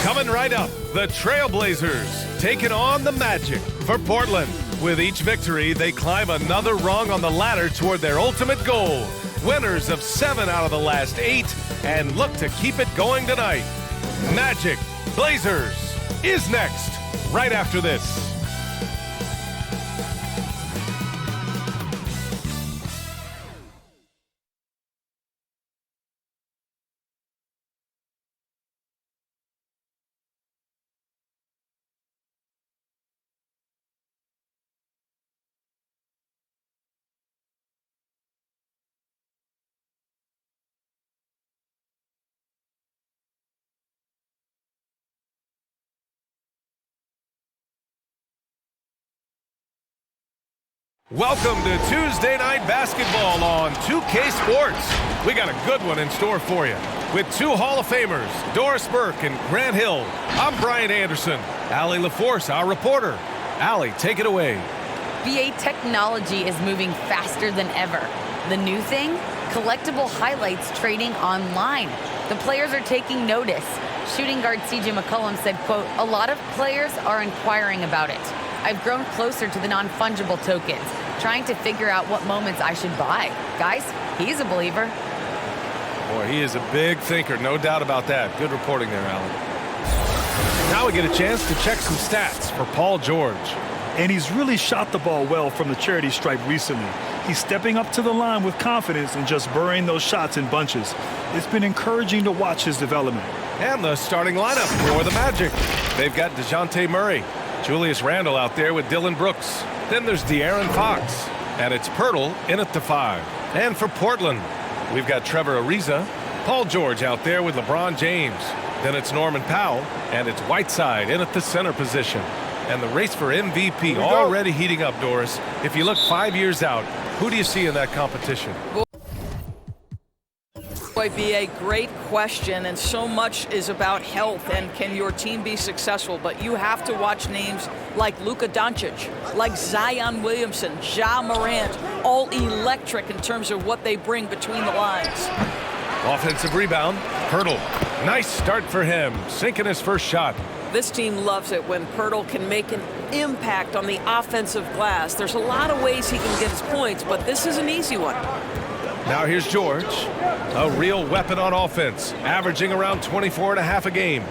Coming right up, the Trailblazers taking on the Magic for Portland. With each victory, they climb another rung on the ladder toward their ultimate goal. Winners of 7 out of the last 8 and look to keep it going tonight. Magic Blazers is next, right after this. Welcome to Tuesday Night Basketball on 2K Sports. We got a good one in store for you. With 2 Hall of Famers, Doris Burke and Grant Hill. I'm Brian Anderson. Allie LaForce, our reporter. Allie, take it away. BA technology is moving faster than ever. The new thing? Collectible highlights trading online. The players are taking notice. Shooting guard CJ McCollum said, quote, "A lot of players are inquiring about it. I've grown closer to the non-fungible tokens, trying to figure out what moments I should buy." Guys, he's a believer. Boy, he is a big thinker, no doubt about that. Good reporting there, Alan. Now we get a chance to check some stats for Paul George. And he's really shot the ball well from the charity stripe recently. He's stepping up to the line with confidence and just burying those shots in bunches. It's been encouraging to watch his development. And the starting lineup for the Magic. They've got DeJounte Murray, Julius Randle out there with Dylan Brooks. Then there's De'Aaron Fox. And it's Pirtle in at the 5. And for Portland, we've got Trevor Ariza, Paul George out there with LeBron James. Then it's Norman Powell, and it's Whiteside in at the center position. And the race for MVP already heating up, Doris. If you look 5 years out, who do you see in that competition? Boy, BA, great question, and so much is about health and can your team be successful, but you have to watch names like Luka Doncic, like Zion Williamson, Ja Morant, all electric in terms of what they bring between the lines. Offensive rebound, Pirtle. Nice start for him, sinking his first shot. This team loves it when Pirtle can make an impact on the offensive glass. There's a lot of ways he can get his points, but this is an easy one. Now here's George, a real weapon on offense, averaging around 24.5 a game.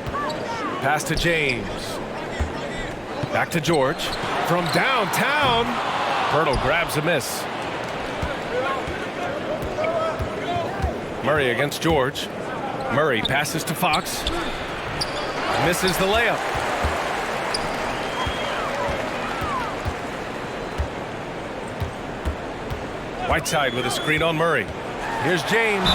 Pass to James. Back to George. From downtown, Pirtle grabs a miss. Murray against George. Murray passes to Fox. Misses the layup. Whiteside with a screen on Murray. Here's James.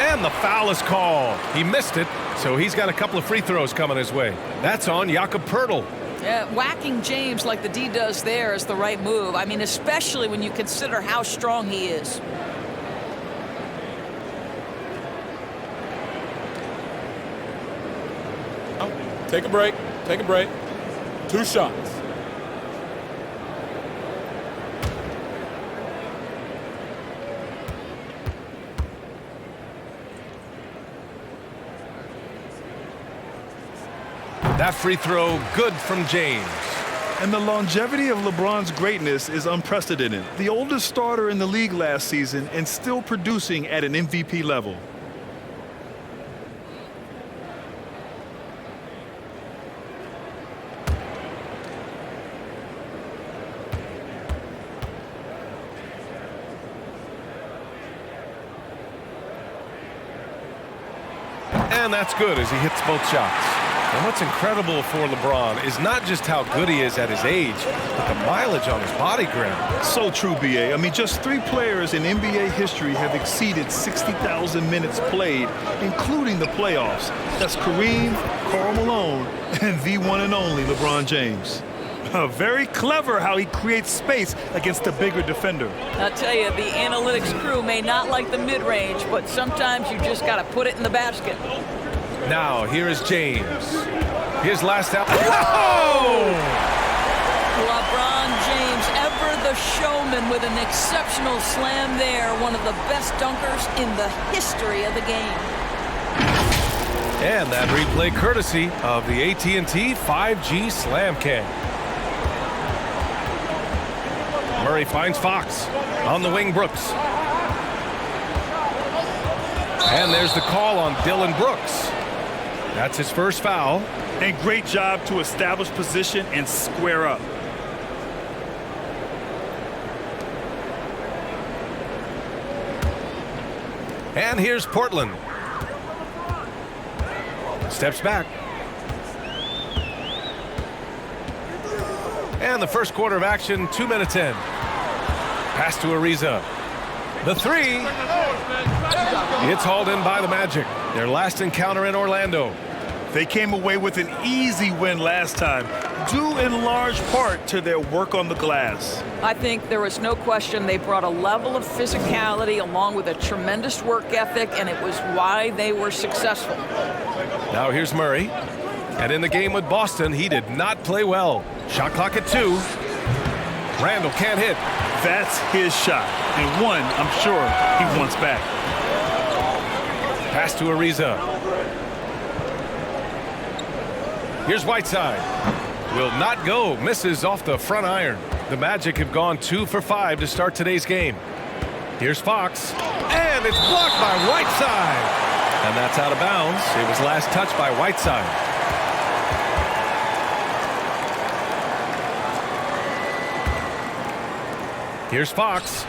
And the foul is called. He missed it, so he's got a couple of free throws coming his way. That's on Jakob Pirtle. Yeah, whacking James like the D does there is the right move. I mean, especially when you consider how strong he is. Take a break. Take a break. 2 shots. That free throw good from James. And the longevity of LeBron's greatness is unprecedented. The oldest starter in the league last season and still producing at an MVP level. And that's good as he hits both shots. And what's incredible for LeBron is not just how good he is at his age, but the mileage on his body ground. So true, BA. I mean, just 3 players in NBA history have exceeded 60,000 minutes played, including the playoffs. That's Kareem, Karl Malone, and the one and only LeBron James. Very clever how he creates space against the bigger defender. I'll tell you, the analytics crew may not like the mid-range, but sometimes you just got to put it in the basket. Now, here is James. His last out. Oh! LeBron James, ever the showman with an exceptional slam there. One of the best dunkers in the history of the game. And that replay courtesy of the AT&T 5G Slam Cam. Murray finds Fox. On the wing, Brooks. And there's the call on Dylan Brooks. That's his first foul. And great job to establish position and square up. And here's Portland. Steps back. And the first quarter of action, 2 minutes in. Pass to Ariza. The three. It's hauled in by the Magic. Their last encounter in Orlando. They came away with an easy win last time, due in large part to their work on the glass. I think there was no question they brought a level of physicality along with a tremendous work ethic, and it was why they were successful. Now here's Murray. And in the game with Boston, he did not play well. Shot clock at 2. Randall can't hit. That's his shot, and one I'm sure he wants back. Pass to Ariza. Here's Whiteside. Will not go. Misses off the front iron. The Magic have gone 2 for 5 to start today's game. Here's Fox. And it's blocked by Whiteside. And that's out of bounds. It was last touched by Whiteside. Here's Fox.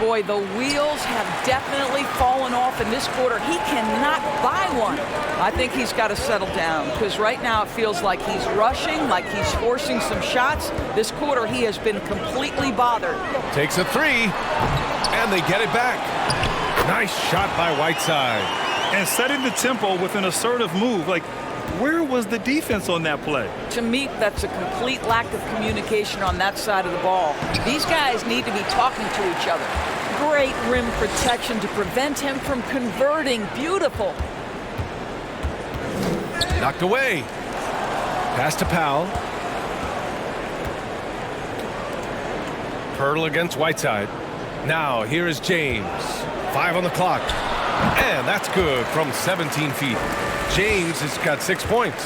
Boy, the wheels have definitely fallen off in this quarter. He cannot buy one. I think he's got to settle down because right now it feels like he's rushing, like he's forcing some shots. This quarter he has been completely bothered. Takes a 3, and they get it back. Nice shot by Whiteside. And setting the tempo with an assertive move. Like, where was the defense on that play? To me, that's a complete lack of communication on that side of the ball. These guys need to be talking to each other. Great rim protection to prevent him from converting. Beautiful. Knocked away. Pass to Powell. Pirtle against Whiteside. Now here is James. 5 on the clock. And that's good from 17 feet. James has got 6 points.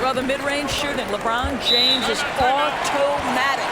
Well, the mid-range shooting, LeBron James is automatic.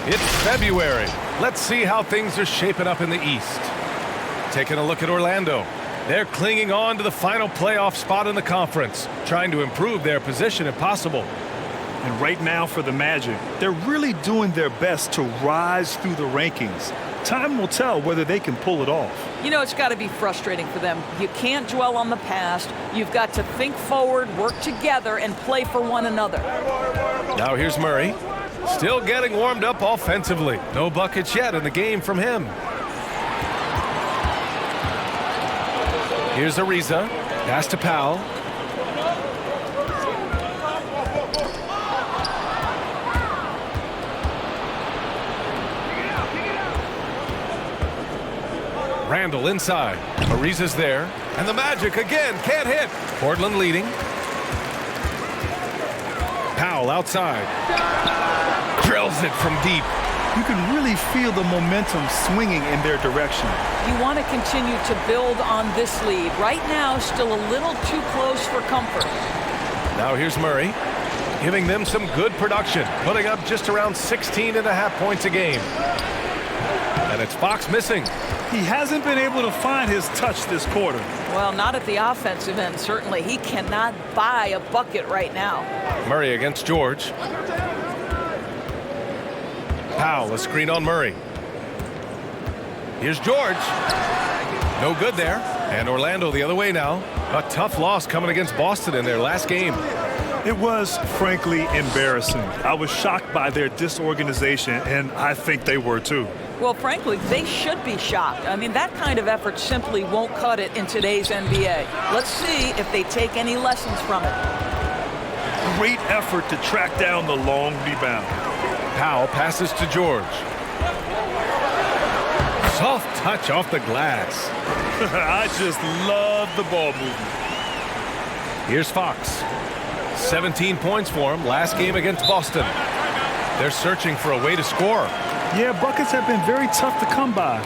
It's February. Let's see how things are shaping up in the East. Taking a look at Orlando. They're clinging on to the final playoff spot in the conference, trying to improve their position if possible. And right now for the Magic, they're really doing their best to rise through the rankings. Time will tell whether they can pull it off. You know, it's got to be frustrating for them. You can't dwell on the past. You've got to think forward, work together, and play for one another. Now here's Murray. Still getting warmed up offensively. No buckets yet in the game from him. Here's Ariza. Pass to Powell. Randall inside. Ariza's there. And the Magic again can't hit. Portland leading. Powell outside. Drills it from deep. You can really feel the momentum swinging in their direction. You want to continue to build on this lead. Right now, still a little too close for comfort. Now here's Murray, giving them some good production, putting up just around 16.5 points a game. And it's Fox missing. He hasn't been able to find his touch this quarter. Well, not at the offensive end, certainly. He cannot buy a bucket right now. Murray against George. Powell, a screen on Murray. Here's George. No good there. And Orlando the other way now. A tough loss coming against Boston in their last game. It was, frankly, embarrassing. I was shocked by their disorganization, and I think they were too. Well, frankly, they should be shocked. I mean, that kind of effort simply won't cut it in today's NBA. Let's see if they take any lessons from it. Great effort to track down the long rebound. Powell passes to George. Soft touch off the glass. I just love the ball movement. Here's Fox. 17 points for him last game against Boston. They're searching for a way to score. Yeah, buckets have been very tough to come by.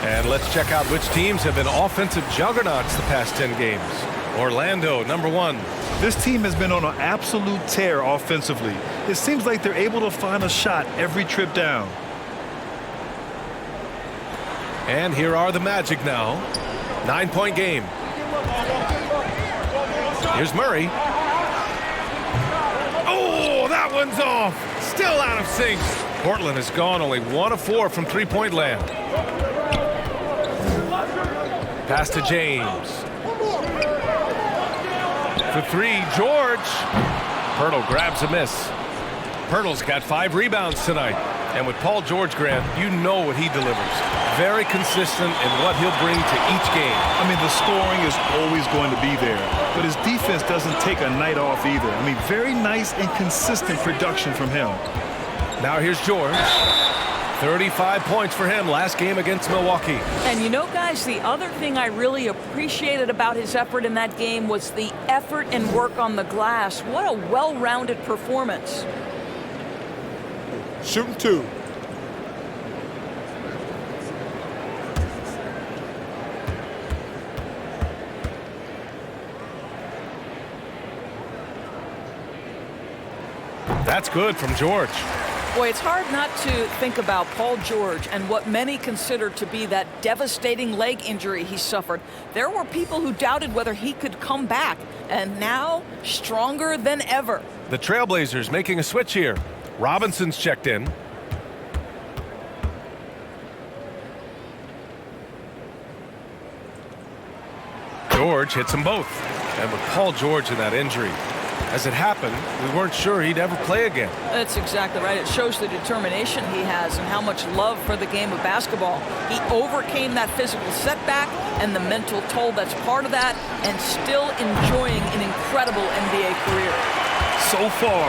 And let's check out which teams have been offensive juggernauts the past 10 games. Orlando, number 1. This team has been on an absolute tear offensively. It seems like they're able to find a shot every trip down. And here are the Magic now. 9-point game. Here's Murray. Oh, that one's off. Still out of sync. Portland has gone only 1 of 4 from three-point land. Pass to James. For 3, George. Pirtle grabs a miss. Pirtle's got 5 rebounds tonight. And with Paul George, Grant, you know what he delivers. Very consistent in what he'll bring to each game. I mean, the scoring is always going to be there, but his defense doesn't take a night off either. I mean, very nice and consistent production from him. Now here's George. 35 points for him last game against Milwaukee. And you know, guys, the other thing I really appreciated about his effort in that game was the effort and work on the glass. What a well-rounded performance. Shooting 2. That's good from George. Boy, it's hard not to think about Paul George and what many consider to be that devastating leg injury he suffered. There were people who doubted whether he could come back, and now stronger than ever. The Trailblazers making a switch here. Robinson's checked in. George hits them both. And with Paul George in that injury, As it happened, we weren't sure he'd ever play again. That's exactly right. It shows the determination he has and how much love for the game of basketball. He overcame that physical setback and the mental toll that's part of that, and still enjoying an incredible NBA career. So far,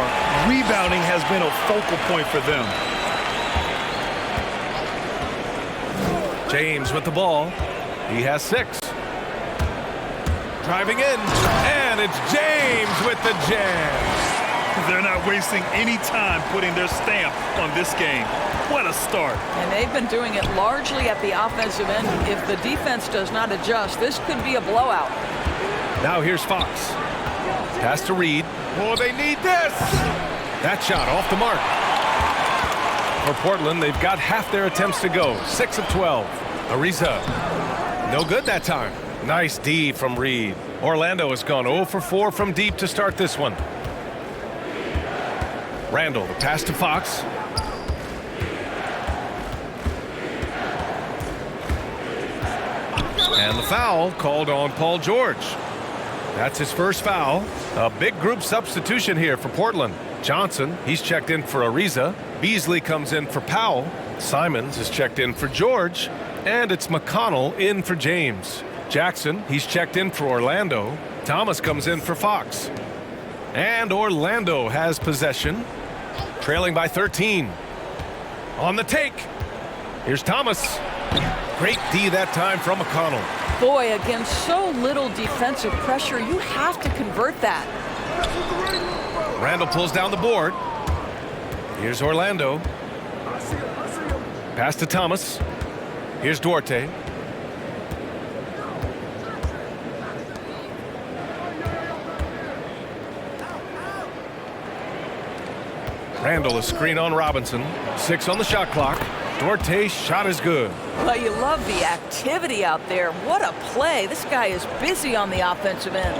rebounding has been a focal point for them. James with the ball. He has 6. Driving in, and it's James with the jam. They're not wasting any time putting their stamp on this game. What a start. And they've been doing it largely at the offensive end. If the defense does not adjust, this could be a blowout. Now here's Fox. Pass to Reed. Oh, they need this. That shot off the mark. For Portland, they've got half their attempts to go. 6 of 12. Ariza. No good that time. Nice D from Reed. Orlando has gone 0 for 4 from deep to start this one. Randall, the pass to Fox. And the foul called on Paul George. That's his first foul. A big group substitution here for Portland. Johnson, he's checked in for Ariza. Beasley comes in for Powell. Simons is checked in for George. And it's McConnell in for James. Jackson, he's checked in for Orlando. Thomas comes in for Fox. And Orlando has possession, trailing by 13. On the take, here's Thomas. Great D that time from McConnell. Boy, against so little defensive pressure, you have to convert that. Randall pulls down the board. Here's Orlando. Pass to Thomas. Here's Duarte. Randall, a screen on Robinson. 6 on the shot clock. Duarte's shot is good. Well, you love the activity out there. What a play. This guy is busy on the offensive end.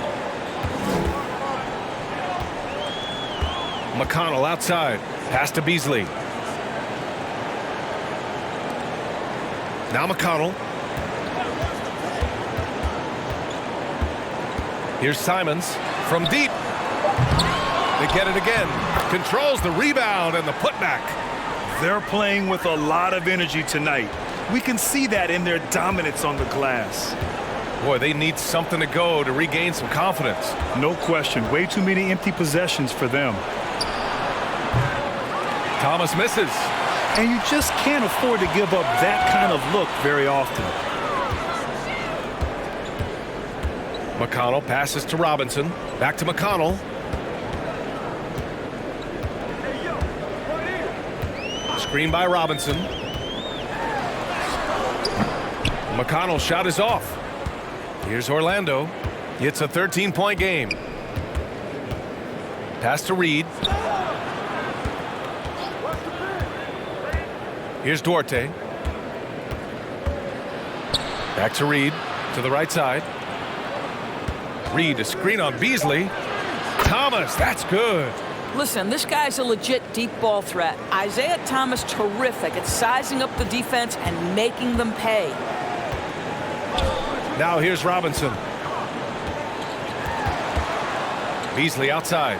McConnell outside. Pass to Beasley. Now McConnell. Here's Simons from deep. They get it again. Controls the rebound and the putback. They're playing with a lot of energy tonight. We can see that in their dominance on the glass. Boy, they need something to go to regain some confidence. No question. Way too many empty possessions for them. Thomas misses. And you just can't afford to give up that kind of look very often. McConnell passes to Robinson. Back to McConnell. Screen by Robinson. McConnell's shot is off. Here's Orlando. It's a 13-point game. Pass to Reed. Here's Duarte. Back to Reed. To the right side. Reed, a screen on Beasley. Thomas, that's good. Listen, this guy's a legit deep ball threat. Isaiah Thomas, terrific at sizing up the defense and making them pay. Now here's Robinson. Beasley outside.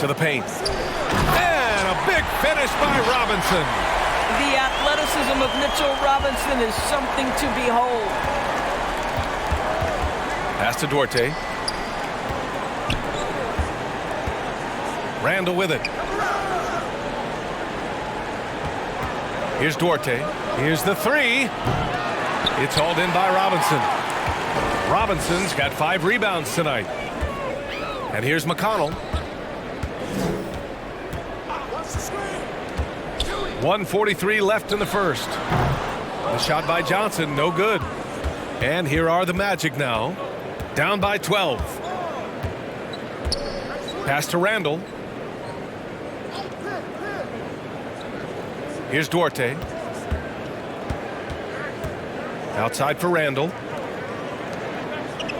To the paint. And a big finish by Robinson. The athleticism of Mitchell Robinson is something to behold. Pass to Duarte. Randall with it. Here's Duarte. Here's the 3. It's hauled in by Robinson. Robinson's got 5 rebounds tonight. And here's McConnell. 1:43 left in the first. The shot by Johnson, no good. And here are the Magic now. Down by 12. Pass to Randall. Here's Duarte. Outside for Randall.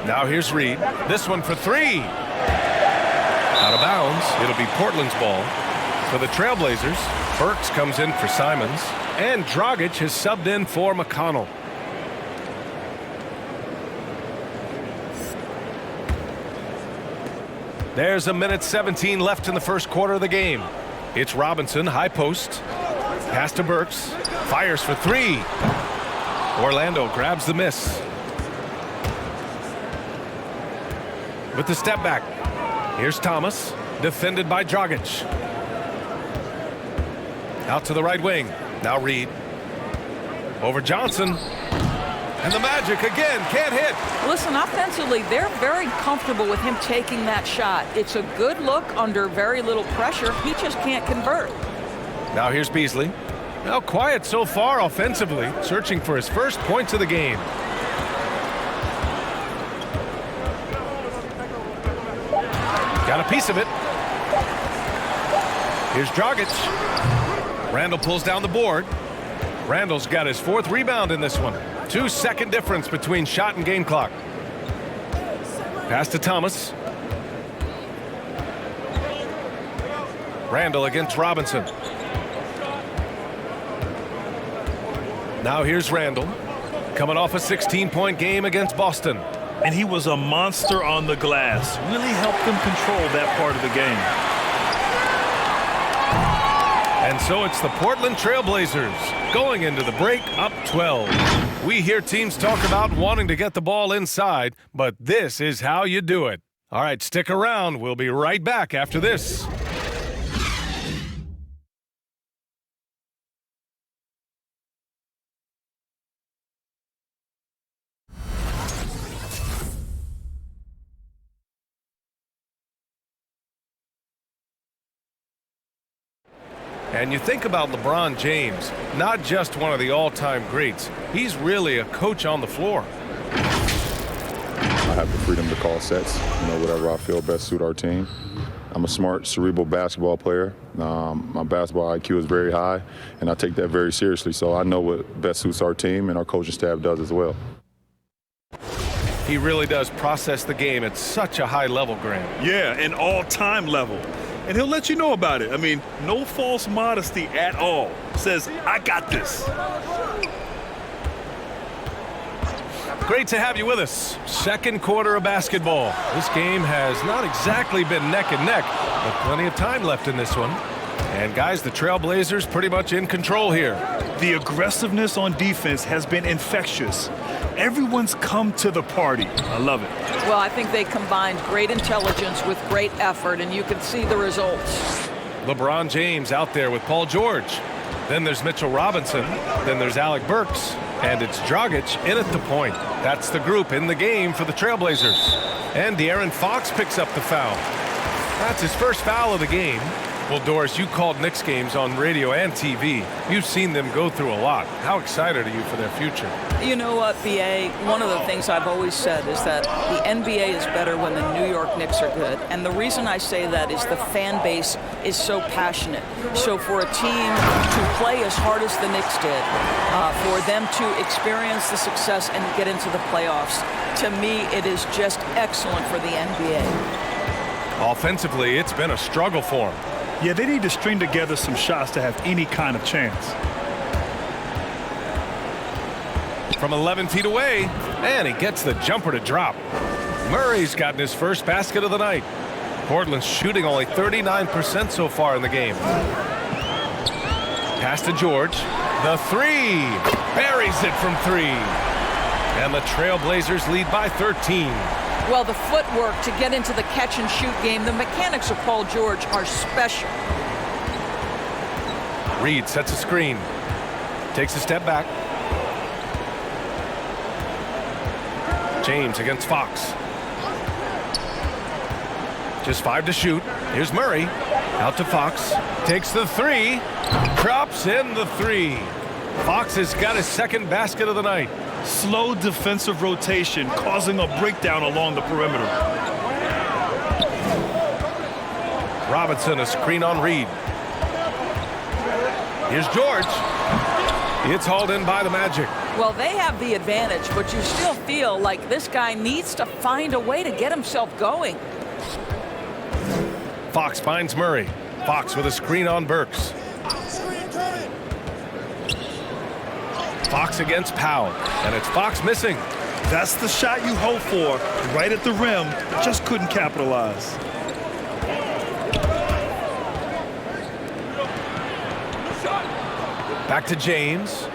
Now here's Reed. This one for 3. Out of bounds. It'll be Portland's ball. For the Trailblazers, Burks comes in for Simons. And Dragic has subbed in for McConnell. There's 1:17 left in the first quarter of the game. It's Robinson, high post. Pass to Burks. Fires for three. Orlando grabs the miss. With the step back. Here's Thomas. Defended by Dragic. Out to the right wing. Now Reed. Over Johnson. And the Magic again can't hit. Listen, offensively, they're very comfortable with him taking that shot. It's a good look under very little pressure. He just can't convert. Now here's Beasley. Now quiet so far offensively, searching for his first points of the game. Got a piece of it. Here's Dragic. Randall pulls down the board. Randall's got his 4th rebound in this one. 2-second difference between shot and game clock. Pass to Thomas. Randall against Robinson. Now here's Randall, coming off a 16-point game against Boston. And he was a monster on the glass. Really helped them control that part of the game. And so it's the Portland Trailblazers going into the break up 12. We hear teams talk about wanting to get the ball inside, but this is how you do it. All right, stick around. We'll be right back after this. And you think about LeBron James, not just one of the all-time greats. He's really a coach on the floor. I have the freedom to call sets, whatever I feel best suit our team. I'm a smart, cerebral basketball player. My basketball IQ is very high, and I take that very seriously. So I know what best suits our team, and our coaching staff does as well. He really does process the game at such a high level, Graham. Yeah, an all-time level. And he'll let you know about it. I mean, no false modesty at all. Says, I got this. Great to have you with us. Second quarter of basketball. This game has not exactly been neck and neck, but plenty of time left in this one. And guys, the Trailblazers pretty much in control here. The aggressiveness on defense has been infectious. Everyone's come to the party. I love it. Well, I think they combined great intelligence with great effort, and you can see the results. LeBron James out there with Paul George. Then there's Mitchell Robinson. Then there's Alec Burks. And it's Dragic in at the point. That's the group in the game for the Trailblazers. And De'Aaron Fox picks up the foul. That's his first foul of the game. Well, Doris, you called Knicks games on radio and TV. You've seen them go through a lot. How excited are you for their future? You know what, BA? One of the things I've always said is that the NBA is better when the New York Knicks are good. And the reason I say that is the fan base is so passionate. So for a team to play as hard as the Knicks did, for them to experience the success and get into the playoffs, to me, it is just excellent for the NBA. Offensively, it's been a struggle for them. Yeah, they need to string together some shots to have any kind of chance. From 11 feet away, and he gets the jumper to drop. Murray's gotten his first basket of the night. Portland's shooting only 39% so far in the game. Pass to George. The three. Buries it from three. And the Trailblazers lead by 13. Well, the footwork to get into the catch-and-shoot game, the mechanics of Paul George are special. Reed sets a screen. Takes a step back. James against Fox. Just 5 to shoot. Here's Murray. Out to Fox. Takes the three. Drops in the three. Fox has got his second basket of the night. Slow defensive rotation causing a breakdown along the perimeter. Robinson, a screen on Reed. Here's George. It's hauled in by the Magic. Well, they have the advantage, but you still feel like this guy needs to find a way to get himself going. Fox finds Murray. Fox with a screen on Burks. Fox against Powell, and it's Fox missing. That's the shot you hope for, right at the rim, just couldn't capitalize. Back to James.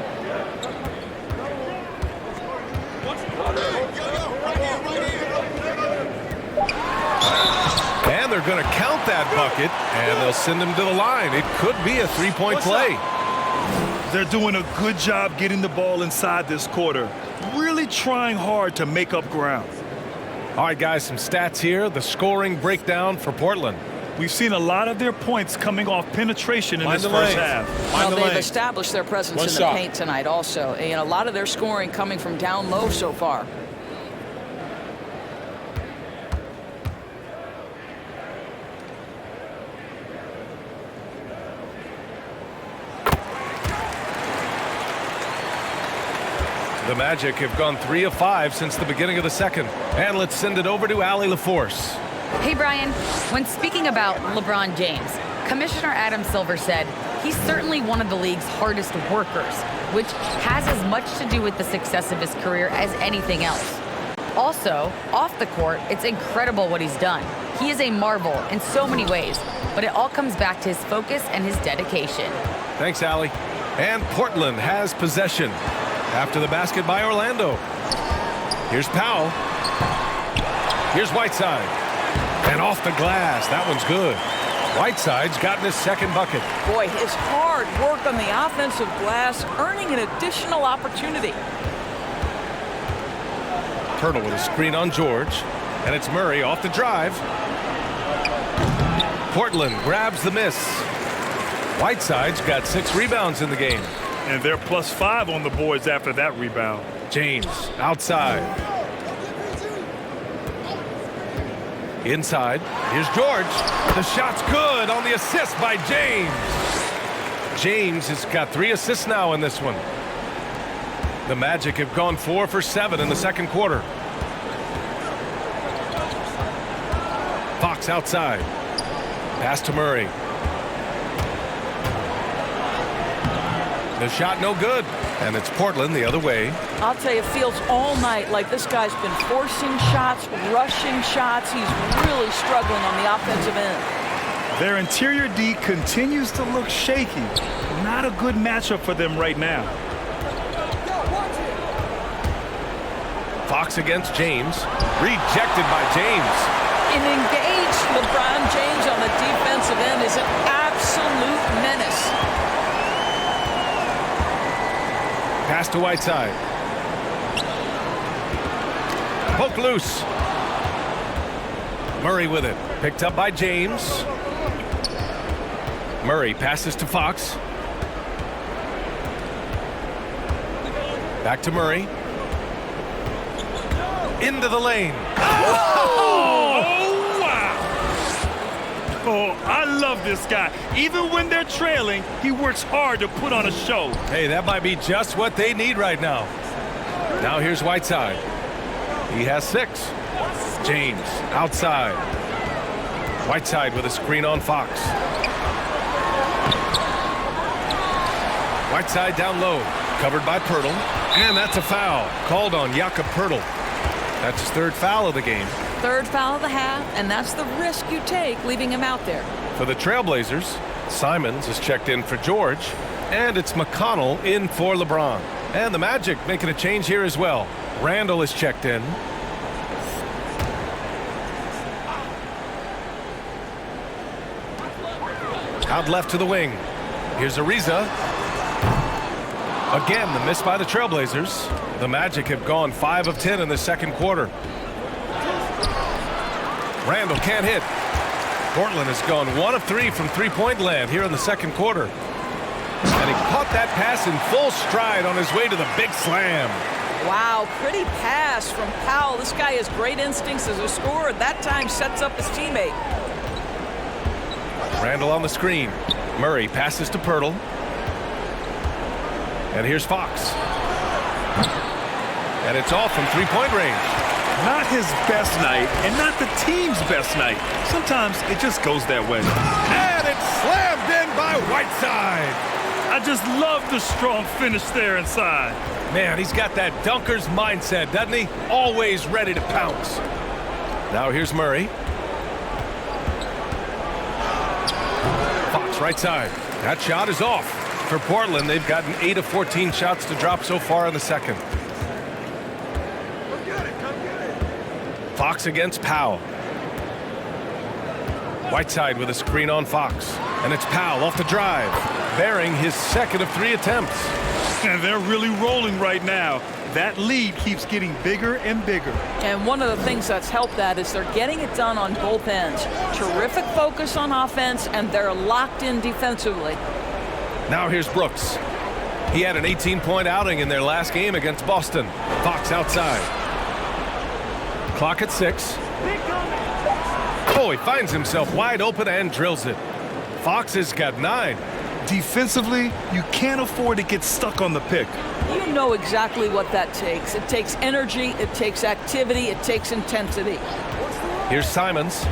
And they're going to count that bucket, and they'll send him to the line. It could be a three-point play. They're doing a good job getting the ball inside this quarter. Really trying hard to make up ground. All right, guys, some stats here. The scoring breakdown for Portland. We've seen a lot of their points coming off penetration in this first half. Well, they've established their presence in the paint tonight also. And a lot of their scoring coming from down low so far. The Magic have gone 3 of 5 since the beginning of the second. And let's send it over to Allie LaForce. Hey, Brian, when speaking about LeBron James, Commissioner Adam Silver said he's certainly one of the league's hardest workers, which has as much to do with the success of his career as anything else. Also, off the court, it's incredible what he's done. He is a marvel in so many ways, but it all comes back to his focus and his dedication. Thanks, Allie. And Portland has possession after the basket by Orlando. Here's Powell. Here's Whiteside. And off the glass. That one's good. Whiteside's gotten his second bucket. Boy, his hard work on the offensive glass, earning an additional opportunity. Pirtle with a screen on George. And it's Murray off the drive. Portland grabs the miss. Whiteside's got 6 rebounds in the game. And they're +5 on the boards after that rebound. James outside. Inside. Here's George. The shot's good on the assist by James. James has got 3 assists now in this one. The Magic have gone 4 for 7 in the second quarter. Fox outside. Pass to Murray. The shot no good, and it's Portland the other way. I'll tell you, it feels all night like this guy's been forcing shots, rushing shots. He's really struggling on the offensive end. Their interior D continues to look shaky. Not a good matchup for them right now. Fox against James. Rejected by James. An engaged LeBron James on the defensive end is an absolute menace. Pass to Whiteside. Poke loose. Murray with it. Picked up by James. Murray passes to Fox. Back to Murray. Into the lane. Oh, wow. Oh, I love this guy. Even when they're trailing, he works hard to put on a show. Hey, that might be just what they need right now. Now here's Whiteside. He has 6. James outside. Whiteside with a screen on Fox. Whiteside down low. Covered by Pirtle. And that's a foul. Called on Jakob Pirtle. That's his 3rd foul of the game. 3rd foul of the half, and that's the risk you take leaving him out there. For the Trailblazers, Simons is checked in for George, and it's McConnell in for LeBron. And the Magic making a change here as well. Randall is checked in. Out left to the wing. Here's Ariza. Again, the miss by the Trailblazers. The Magic have gone 5 of 10 in the second quarter. Randall can't hit. Portland has gone 1 of 3 from three-point land here in the second quarter. And he caught that pass in full stride on his way to the big slam. Wow, pretty pass from Powell. This guy has great instincts as a scorer. That time sets up his teammate. Randall on the screen. Murray passes to Pirtle. And here's Fox. And it's all from three-point range. Not his best night, and not the team's best night. Sometimes it just goes that way. And it's slammed in by Whiteside. I just love the strong finish there inside. Man, he's got that dunker's mindset, doesn't he? Always ready to pounce. Now here's Murray. Fox right side. That shot is off. For Portland, they've gotten 8 of 14 shots to drop so far in the second. Fox against Powell. Whiteside with a screen on Fox. And it's Powell off the drive, bearing his second of 3 attempts. And they're really rolling right now. That lead keeps getting bigger and bigger. And one of the things that's helped that is they're getting it done on both ends. Terrific focus on offense, and they're locked in defensively. Now here's Brooks. He had an 18-point outing in their last game against Boston. Fox outside. Clock at 6. Oh, he finds himself wide open and drills it. Fox has got 9. Defensively, you can't afford to get stuck on the pick. You know exactly what that takes. It takes energy, it takes activity, it takes intensity. Here's Simons.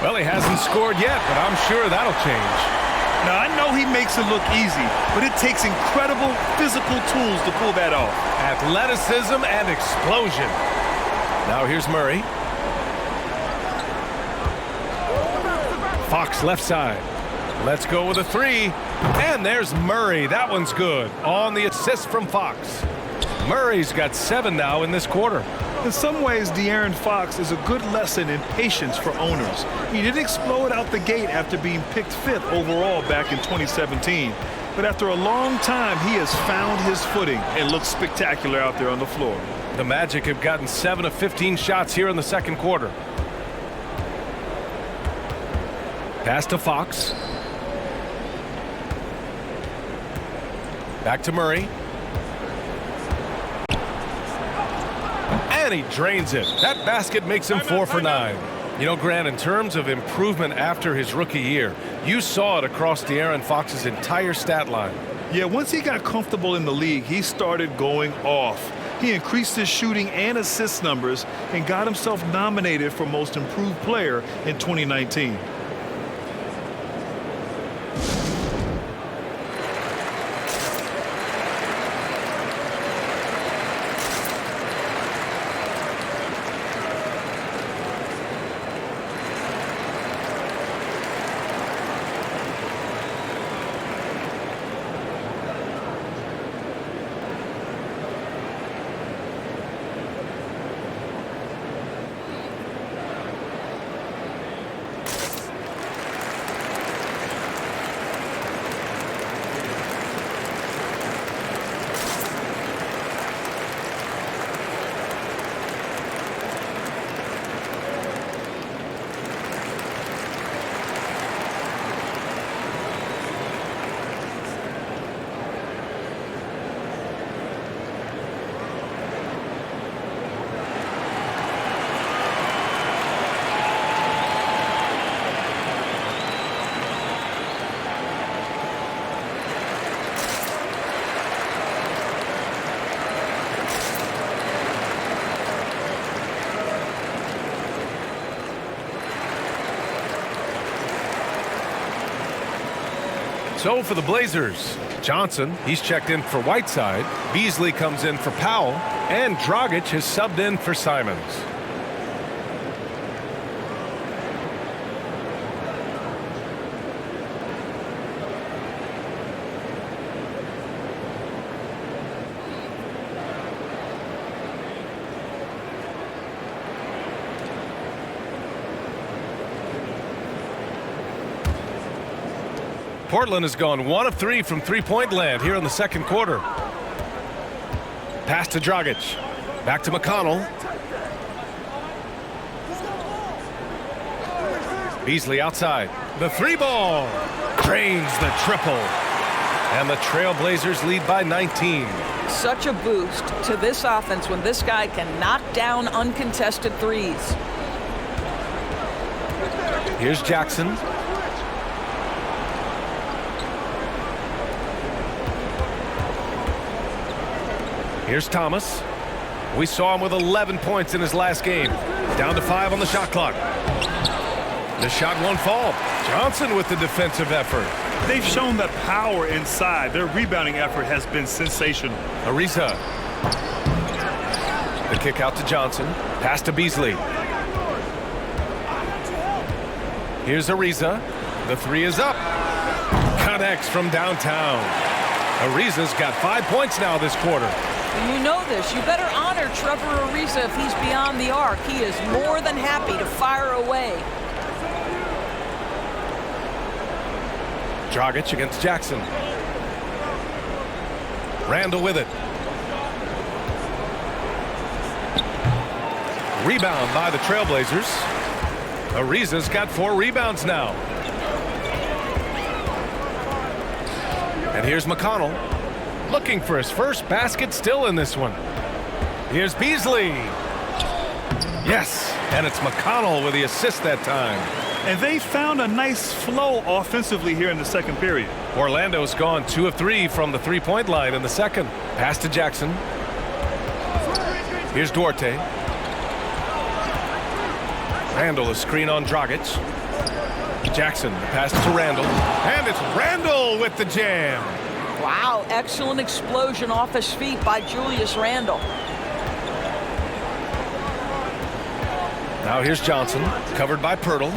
Well, he hasn't scored yet, but I'm sure that'll change. Now, I know he makes it look easy, but it takes incredible physical tools to pull that off. Athleticism and explosion. Now here's Murray. Fox left side. Let's go with a 3. And there's Murray. That one's good. On the assist from Fox. Murray's got 7 now in this quarter. In some ways, De'Aaron Fox is a good lesson in patience for owners. He didn't explode out the gate after being picked 5th overall back in 2017. But after a long time, he has found his footing and looks spectacular out there on the floor. The Magic have gotten 7 of 15 shots here in the second quarter. Pass to Fox. Back to Murray. And he drains it. That basket makes him 4 for 9. You know, Grant, in terms of improvement after his rookie year, you saw it across De'Aaron Fox's entire stat line. Yeah, once he got comfortable in the league, he started going off. He increased his shooting and assist numbers and got himself nominated for Most Improved Player in 2019. So for the Blazers, Johnson, he's checked in for Whiteside. Beasley comes in for Powell. And Dragic has subbed in for Simons. Portland has gone 1 of 3 from three-point land here in the second quarter. Pass to Dragic. Back to McConnell. Beasley outside. The 3-ball. Drains the triple. And the Trailblazers lead by 19. Such a boost to this offense when this guy can knock down uncontested threes. Here's Jackson. Here's Thomas. We saw him with 11 points in his last game. Down to 5 on the shot clock. The shot won't fall. Johnson with the defensive effort. They've shown that power inside. Their rebounding effort has been sensational. Ariza. The kick out to Johnson. Pass to Beasley. Here's Ariza. The 3 is up. Connects from downtown. Ariza's got 5 points now this quarter. You know this. You better honor Trevor Ariza if he's beyond the arc. He is more than happy to fire away. Dragic against Jackson. Randall with it. Rebound by the Trailblazers. Ariza's got 4 rebounds now. And here's McConnell, looking for his first basket still in this one. Here's Beasley. Yes, and it's McConnell with the assist that time. And they found a nice flow offensively here in the second period. Orlando's gone 2 of 3 from the three-point line in the second. Pass to Jackson. Here's Duarte. Randall a screen on Dragic. Jackson passes to Randall. And it's Randall with the jam. Wow, excellent explosion off his feet by Julius Randle. Now here's Johnson, covered by Pirtle.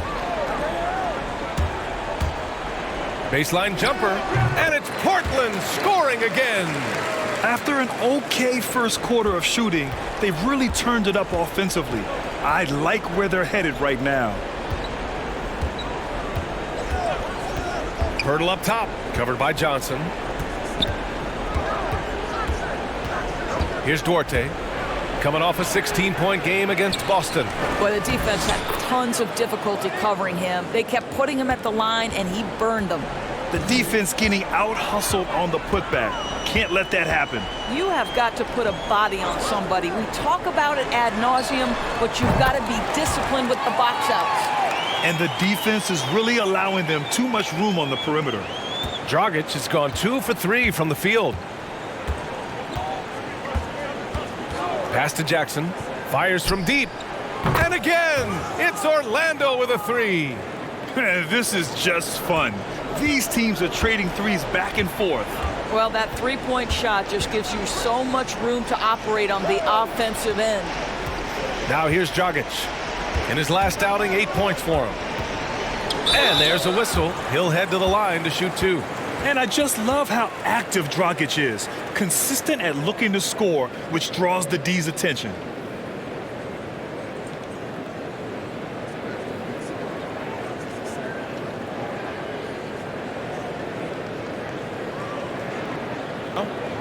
Baseline jumper, and it's Portland scoring again. After an okay first quarter of shooting, they've really turned it up offensively. I like where they're headed right now. Pirtle up top, covered by Johnson. Here's Duarte, coming off a 16-point game against Boston. Boy, the defense had tons of difficulty covering him. They kept putting him at the line, and he burned them. The defense getting out-hustled on the putback. Can't let that happen. You have got to put a body on somebody. We talk about it ad nauseum, but you've got to be disciplined with the box outs. And the defense is really allowing them too much room on the perimeter. Dragic has gone 2 for 3 from the field. Pass to Jackson. Fires from deep. And again, it's Orlando with a 3. This is just fun. These teams are trading threes back and forth. Well, that three-point shot just gives you so much room to operate on the offensive end. Now here's Dragic. In his last outing, 8 points for him. And there's a whistle. He'll head to the line to shoot 2. And I just love how active Dragic is. Consistent at looking to score, which draws the D's attention.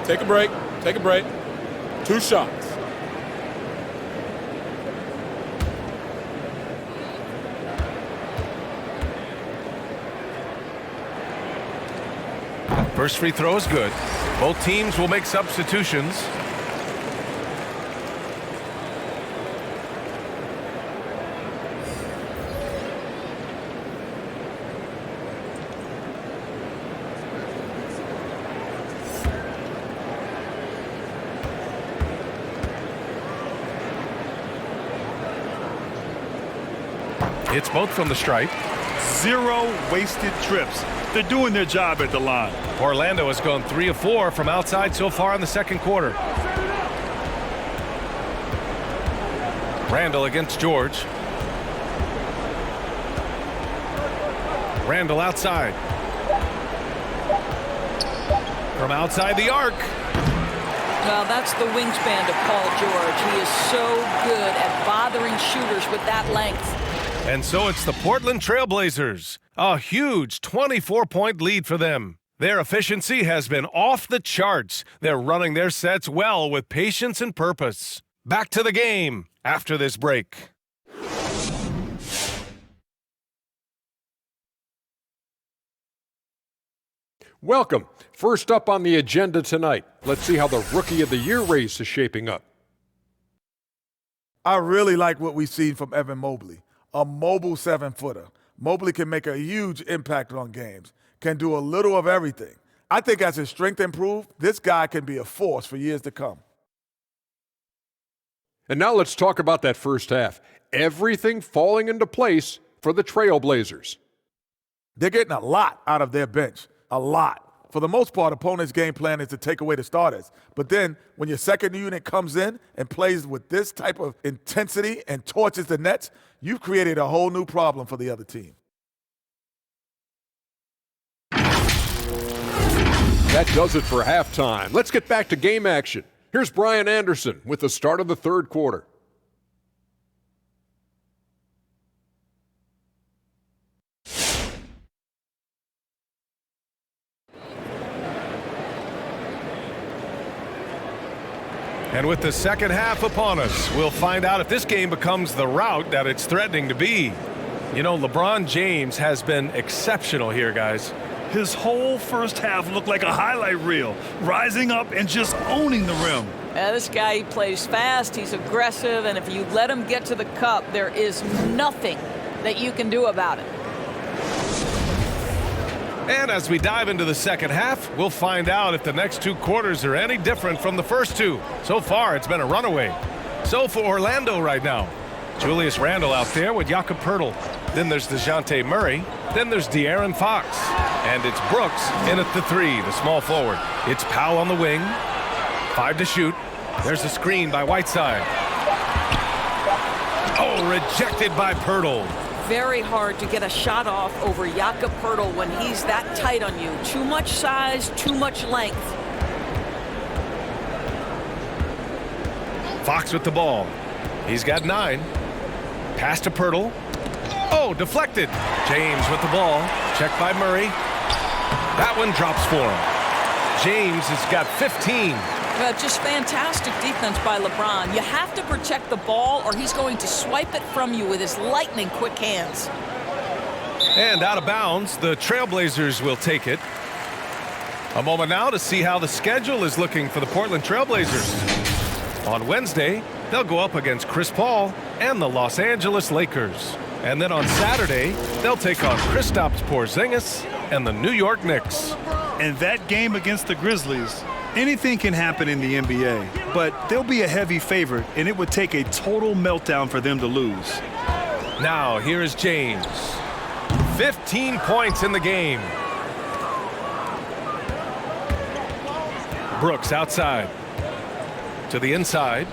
Take a break. Take a break. 2 shots. First free throw is good. Both teams will make substitutions. It's both from the stripe. 0 wasted trips. They're doing their job at the line. Orlando has gone 3 of 4 from outside so far in the second quarter. Randall against George. Randall outside. From outside the arc. Well, that's the wingspan of Paul George. He is so good at bothering shooters with that length. And so it's the Portland Trailblazers. A huge 24-point lead for them. Their efficiency has been off the charts. They're running their sets well with patience and purpose. Back to the game after this break. Welcome. First up on the agenda tonight, let's see how the Rookie of the Year race is shaping up. I really like what we've seen from Evan Mobley, a mobile 7-footer. Mobley can make a huge impact on games, can do a little of everything. I think as his strength improves, this guy can be a force for years to come. And now let's talk about that first half. Everything falling into place for the Trailblazers. They're getting a lot out of their bench, a lot. For the most part, opponents' game plan is to take away the starters. But then when your second unit comes in and plays with this type of intensity and torches the nets, you've created a whole new problem for the other team. That does it for halftime. Let's get back to game action. Here's Brian Anderson with the start of the third quarter. And with the second half upon us, we'll find out if this game becomes the rout that it's threatening to be. You know, LeBron James has been exceptional here, guys. His whole first half looked like a highlight reel, rising up and just owning the rim. Yeah, this guy, he plays fast, he's aggressive, and if you let him get to the cup, there is nothing that you can do about it. And as we dive into the second half, we'll find out if the next two quarters are any different from the first two. So far, it's been a runaway. So for Orlando right now, Julius Randle out there with Jakob Poeltl. Then there's DeJounte Murray. Then there's De'Aaron Fox. And it's Brooks in at the three, the small forward. It's Powell on the wing. 5 to shoot. There's a screen by Whiteside. Oh, rejected by Poeltl. Very hard to get a shot off over Jakob Poeltl when he's that tight on you. Too much size, too much length. Fox with the ball. He's got 9. Pass to Poeltl. Oh, deflected. James with the ball. Checked by Murray. That one drops for him. James has got 15. Just fantastic defense by LeBron. You have to protect the ball or he's going to swipe it from you with his lightning quick hands. And out of bounds, the Trailblazers will take it. A moment now to see how the schedule is looking for the Portland Trailblazers. On Wednesday, they'll go up against Chris Paul and the Los Angeles Lakers. And then on Saturday, they'll take on Kristaps Porzingis and the New York Knicks. And that game against the Grizzlies, anything can happen in the NBA, but they'll be a heavy favorite, and it would take a total meltdown for them to lose. Now, here is James. 15 points in the game. Brooks outside. To the inside.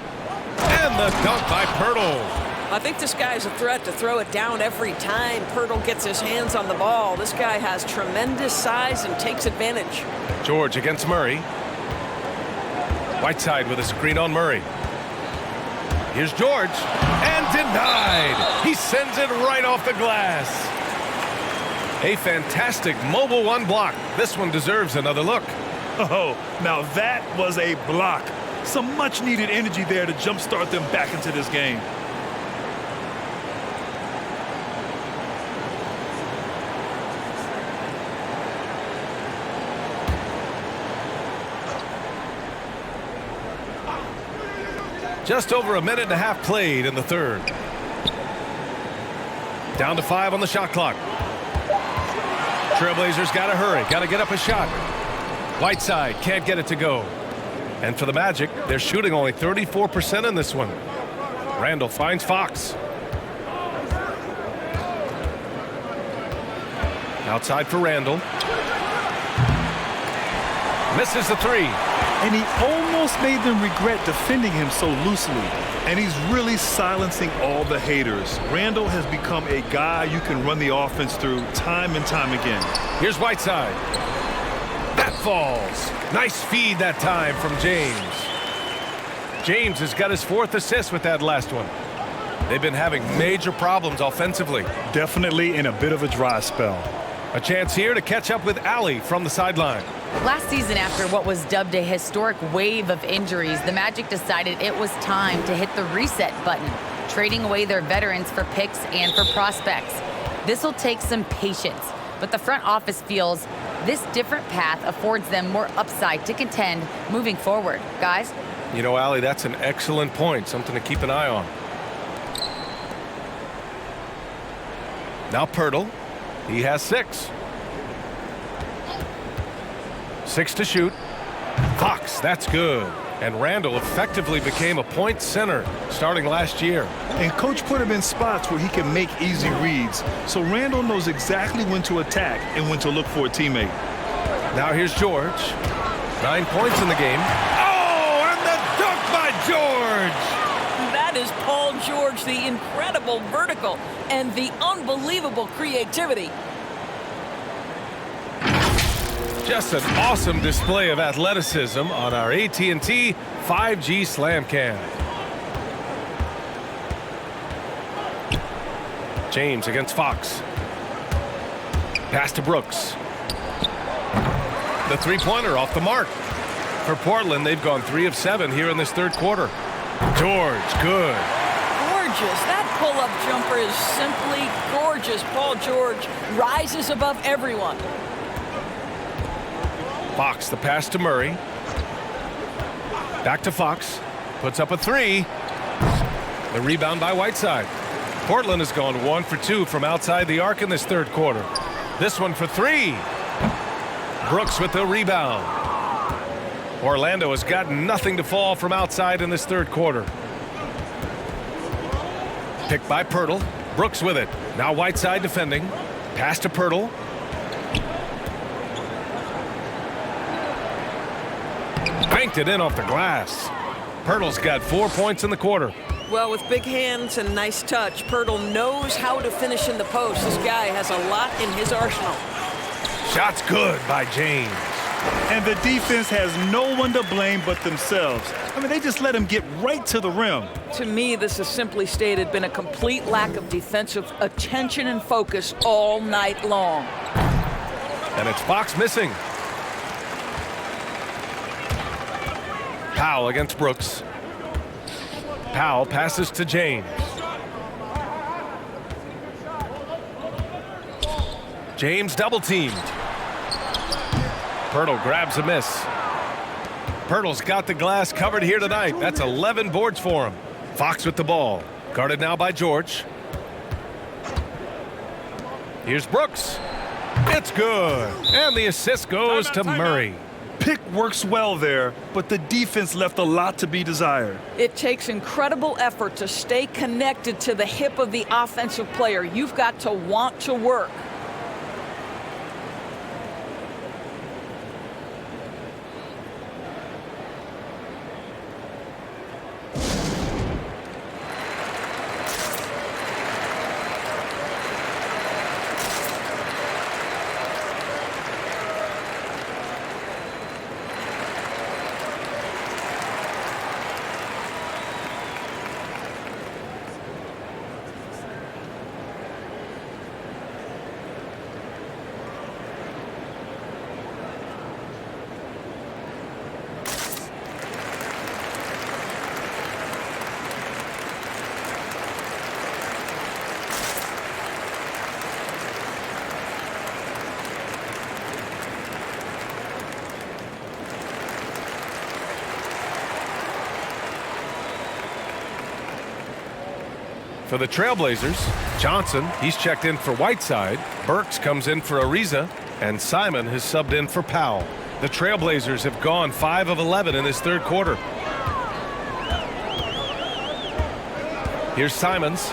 And the dunk by Poeltl. I think this guy's a threat to throw it down every time Poeltl gets his hands on the ball. This guy has tremendous size and takes advantage. George against Murray. Whiteside with a screen on Murray. Here's George. And denied. He sends it right off the glass. A fantastic mobile one block. This one deserves another look. Oh, now that was a block. Some much-needed energy there to jumpstart them back into this game. Just over a minute and a half played in the third. Down to 5 on the shot clock. Trailblazers got to hurry. Got to get up a shot. Whiteside can't get it to go. And for the Magic, they're shooting only 34% in this one. Randle finds Fox. Outside for Randle. Misses the three. And he almost made them regret defending him so loosely. And he's really silencing all the haters. Randle has become a guy you can run the offense through time and time again. Here's Whiteside. That falls. Nice feed that time from James. James has got his 4th assist with that last one. They've been having major problems offensively. Definitely in a bit of a dry spell. A chance here to catch up with Allie from the sideline. Last season, after what was dubbed a historic wave of injuries, the Magic decided it was time to hit the reset button, trading away their veterans for picks and for prospects. This will take some patience, but the front office feels this different path affords them more upside to contend moving forward. Guys? You know, Allie, that's an excellent point, something to keep an eye on. Now Poeltl. He has 6. 6 to shoot. Fox, that's good. And Randle effectively became a point center starting last year. And Coach put him in spots where he can make easy reads. So Randle knows exactly when to attack and when to look for a teammate. Now here's George. 9 points in the game. Oh, and the dunk by George! That is Paul George, the incredible vertical and the unbelievable creativity. Just an awesome display of athleticism on our AT&T 5G Slam Cam. James against Fox. Pass to Brooks. The three-pointer off the mark. For Portland, they've gone 3 of 7 here in this third quarter. George, good. Gorgeous. That pull-up jumper is simply gorgeous. Paul George rises above everyone. Fox, the pass to Murray. Back to Fox. Puts up a 3. The rebound by Whiteside. Portland has gone 1 for 2 from outside the arc in this third quarter. This one for 3. Brooks with the rebound. Orlando has got nothing to fall from outside in this third quarter. Picked by Pirtle. Brooks with it. Now Whiteside defending. Pass to Pirtle. Banked it in off the glass. Pirtle's got 4 points in the quarter. Well, with big hands and nice touch, Pirtle knows how to finish in the post. This guy has a lot in his arsenal. Shot's good by James. And the defense has no one to blame but themselves. I mean, they just let him get right to the rim. To me, this has simply stated been a complete lack of defensive attention and focus all night long. And it's Fox missing. Powell against Brooks. Powell passes to James. James double teamed. Pirtle grabs a miss. Pirtle's got the glass covered here tonight. That's 11 boards for him. Fox with the ball. Guarded now by George. Here's Brooks. It's good. And the assist goes to Murray. Pick works well there, but the defense left a lot to be desired. It takes incredible effort to stay connected to the hip of the offensive player. You've got to want to work. For the Trailblazers, Johnson, he's checked in for Whiteside. Burks comes in for Ariza. And Simon has subbed in for Powell. The Trailblazers have gone 5 of 11 in this third quarter. Here's Simons.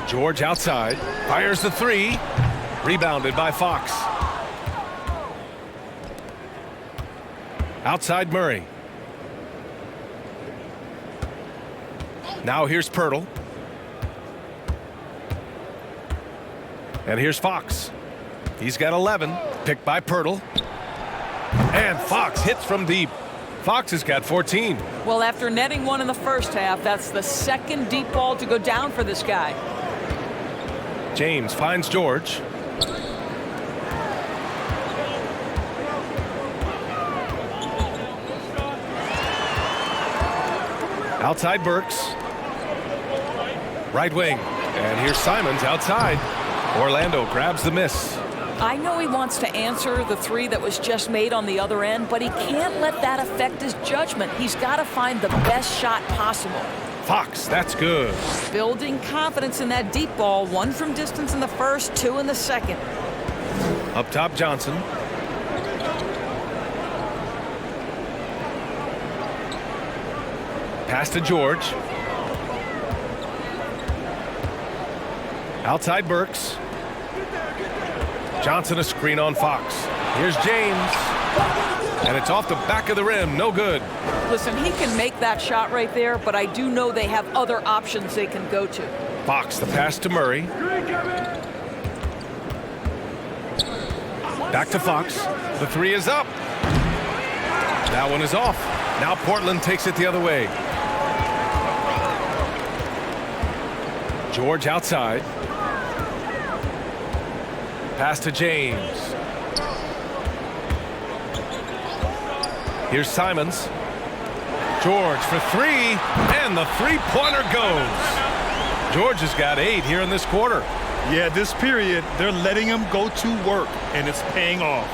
George outside. Fires the 3. Rebounded by Fox. Outside Murray. Now here's Pirtle. And here's Fox. He's got 11. Picked by Pirtle. And Fox hits from deep. Fox has got 14. Well, after netting one in the first half, that's the second deep ball to go down for this guy. James finds George. Outside Burks. Right wing. And here's Simons outside. Orlando grabs the miss. I know he wants to answer the 3 that was just made on the other end, but he can't let that affect his judgment. He's got to find the best shot possible. Fox, that's good. Building confidence in that deep ball. 1 from distance in the first, 2 in the second. Up top, Johnson. Pass to George. Outside Burks. Johnson a screen on Fox. Here's James. And it's off the back of the rim. No good. Listen, he can make that shot right there, but I do know they have other options they can go to. Fox, the pass to Murray. Back to Fox. The three is up. That one is off. Now Portland takes it the other way. George outside. Pass to James. Here's Simons. George for three, and the three-pointer goes. George has got 8 here in this quarter. Yeah, this period, they're letting him go to work, and it's paying off.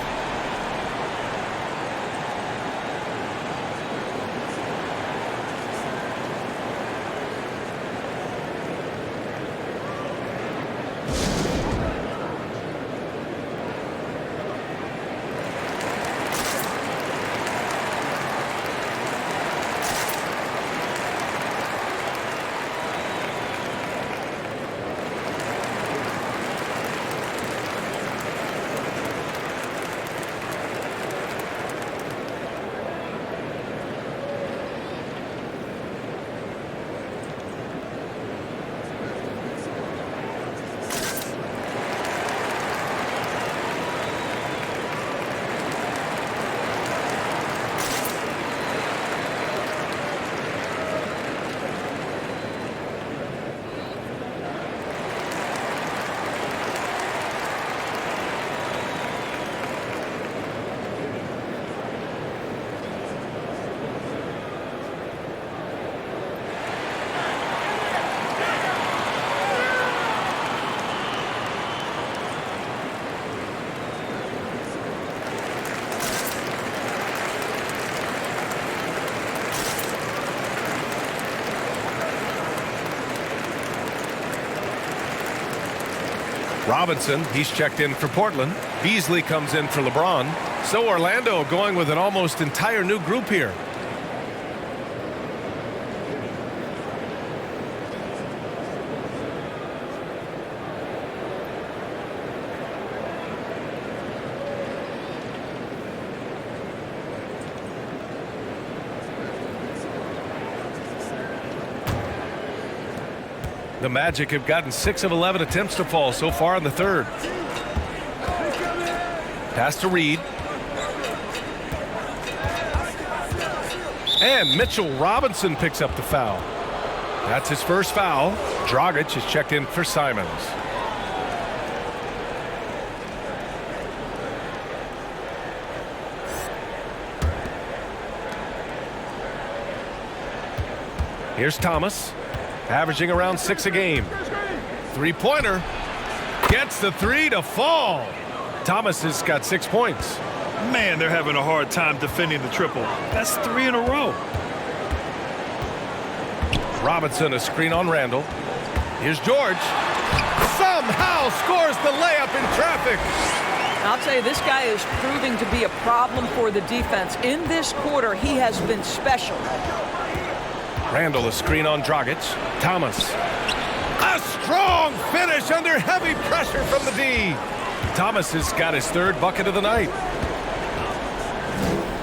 Robinson, he's checked in for Portland. Beasley comes in for LeBron. So Orlando going with an almost entire new group here. The Magic have gotten 6 of 11 attempts to fall so far in the third. Pass to Reed. And Mitchell Robinson picks up the foul. That's his first foul. Dragic is checked in for Simons. Here's Thomas. Averaging around 6 a game. Three-pointer. Gets the three to fall. Thomas has got 6 points. Man, they're having a hard time defending the triple. That's 3 in a row. Robinson, a screen on Randall. Here's George. Somehow scores the layup in traffic. I'll tell you, this guy is proving to be a problem for the defense. In this quarter, he has been special. Randall, a screen on Dragic. Thomas. A strong finish under heavy pressure from the D. Thomas has got his 3rd bucket of the night.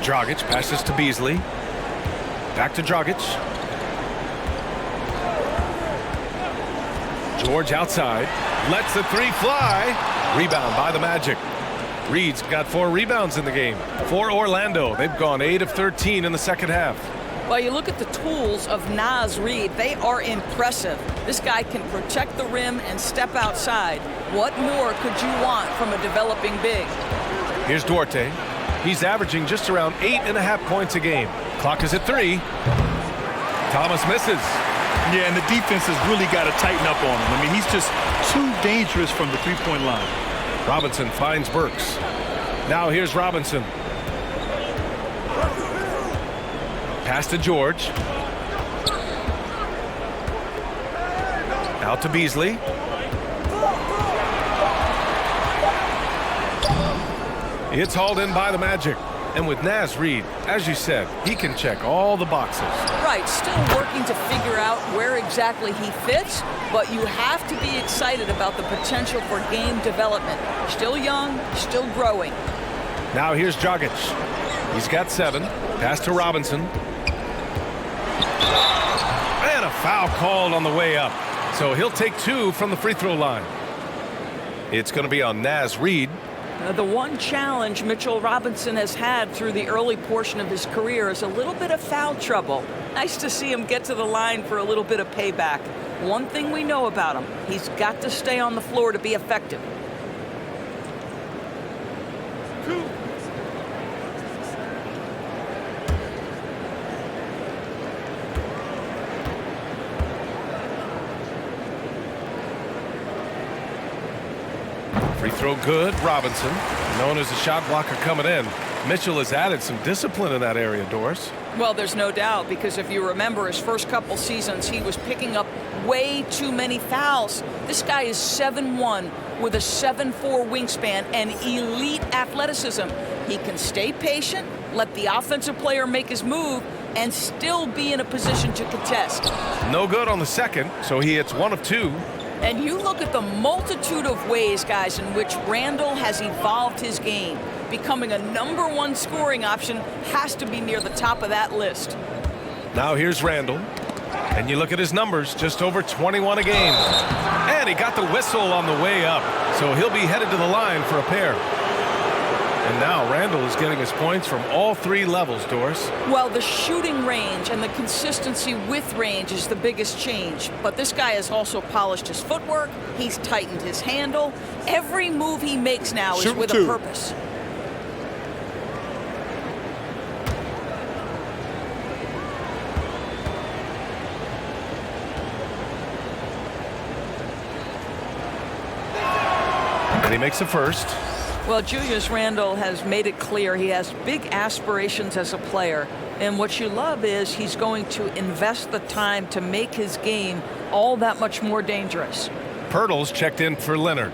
Dragic passes to Beasley. Back to Dragic. George outside. Lets the three fly. Rebound by the Magic. Reed's got 4 rebounds in the game. For Orlando, they've gone 8 of 13 in the second half. Well, you look at the tools of Naz Reid, they are impressive. This guy can protect the rim and step outside. What more could you want from a developing big? Here's Duarte. He's averaging just around 8.5 points a game. Clock is at 3. Thomas misses. Yeah, and the defense has really got to tighten up on him. I mean, he's just too dangerous from the three-point line. Robinson finds Burks. Now here's Robinson. Pass to George. Out to Beasley. It's hauled in by the Magic. And with Naz Reid, as you said, he can check all the boxes. Right, still working to figure out where exactly he fits, but you have to be excited about the potential for game development. Still young, still growing. Now here's Dragic. He's got 7. Pass to Robinson. And a foul called on the way up. So he'll take 2 from the free throw line. It's going to be on Naz Reid. The one challenge Mitchell Robinson has had through the early portion of his career is a little bit of foul trouble. Nice to see him get to the line for a little bit of payback. One thing we know about him, he's got to stay on the floor to be effective. Free throw good. Robinson, known as a shot blocker coming in. Mitchell has added some discipline in that area, Doris. Well, there's no doubt, because if you remember his first couple seasons, he was picking up way too many fouls. This guy is 7'1" with a 7'4" wingspan and elite athleticism. He can stay patient, let the offensive player make his move, and still be in a position to contest. No good on the second, so he hits 1 of 2. And you look at the multitude of ways, guys, in which Randall has evolved his game. Becoming a #1 scoring option has to be near the top of that list. Now here's Randall. And you look at his numbers, just over 21 a game. And he got the whistle on the way up, so he'll be headed to the line for a pair. And now Randall is getting his points from all 3 levels, Doris. Well, the shooting range and the consistency with range is the biggest change. But this guy has also polished his footwork. He's tightened his handle. Every move he makes now is with a purpose. And he makes a first. Well, Julius Randle has made it clear he has big aspirations as a player. And what you love is he's going to invest the time to make his game all that much more dangerous. Pirtle's checked in for Leonard.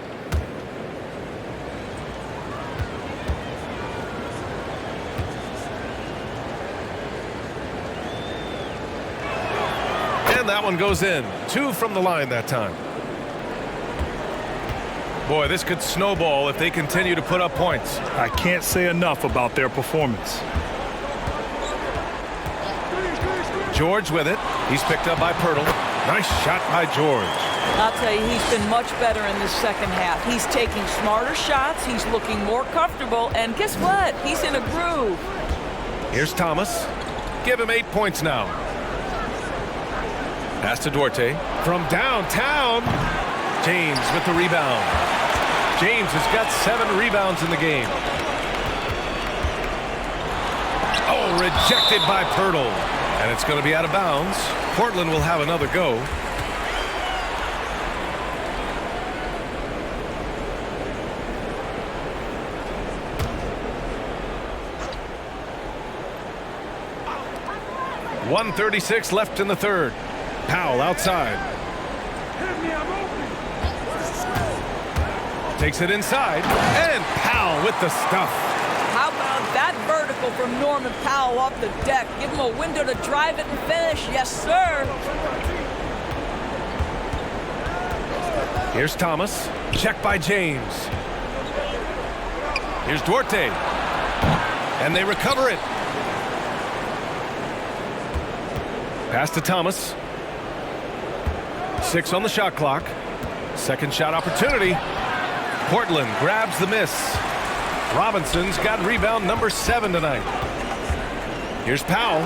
And that one goes in. 2 from the line that time. Boy, this could snowball if they continue to put up points. I can't say enough about their performance. George with it. He's picked up by Pirtle. Nice shot by George. I'll tell you, he's been much better in this second half. He's taking smarter shots. He's looking more comfortable. And guess what? He's in a groove. Here's Thomas. Give him 8 points now. Pass to Duarte. From downtown. James with the rebound. James has got 7 rebounds in the game. Oh, rejected by Pirtle. And it's going to be out of bounds. Portland will have another go. .136 left in the third. Powell outside. Takes it inside, and Powell with the stuff. How about that vertical from Norman Powell off the deck? Give him a window to drive it and finish. Yes, sir. Here's Thomas. Check by James. Here's Duarte. And they recover it. Pass to Thomas. 6 on the shot clock. Second shot opportunity. Portland grabs the miss. Robinson's got rebound number 7 tonight. Here's Powell.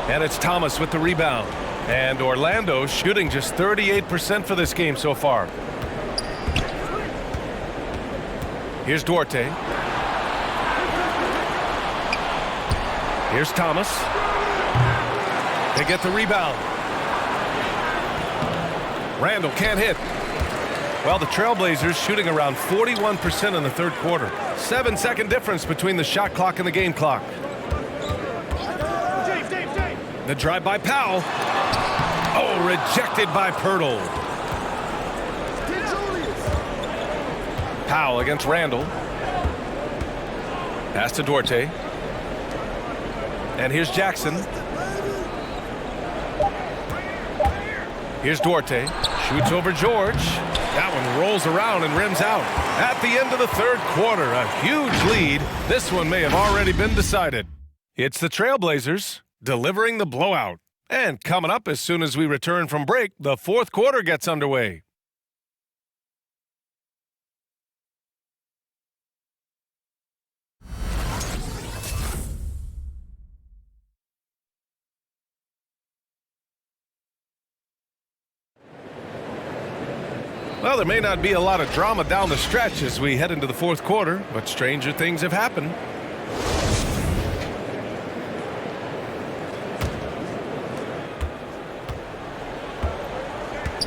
And it's Thomas with the rebound. And Orlando shooting just 38% for this game so far. Here's Duarte. Here's Thomas. They get the rebound. Randall can't hit. Well, the Trailblazers shooting around 41% in the third quarter. 7-second difference between the shot clock and the game clock. The drive by Powell. Oh, rejected by Pirtle. Powell against Randall. Pass to Duarte. And here's Jackson. Here's Duarte. Shoots over George. That one rolls around and rims out. At the end of the third quarter, a huge lead. This one may have already been decided. It's the Trailblazers delivering the blowout. And coming up as soon as we return from break, the fourth quarter gets underway. Well, there may not be a lot of drama down the stretch as we head into the fourth quarter, but stranger things have happened.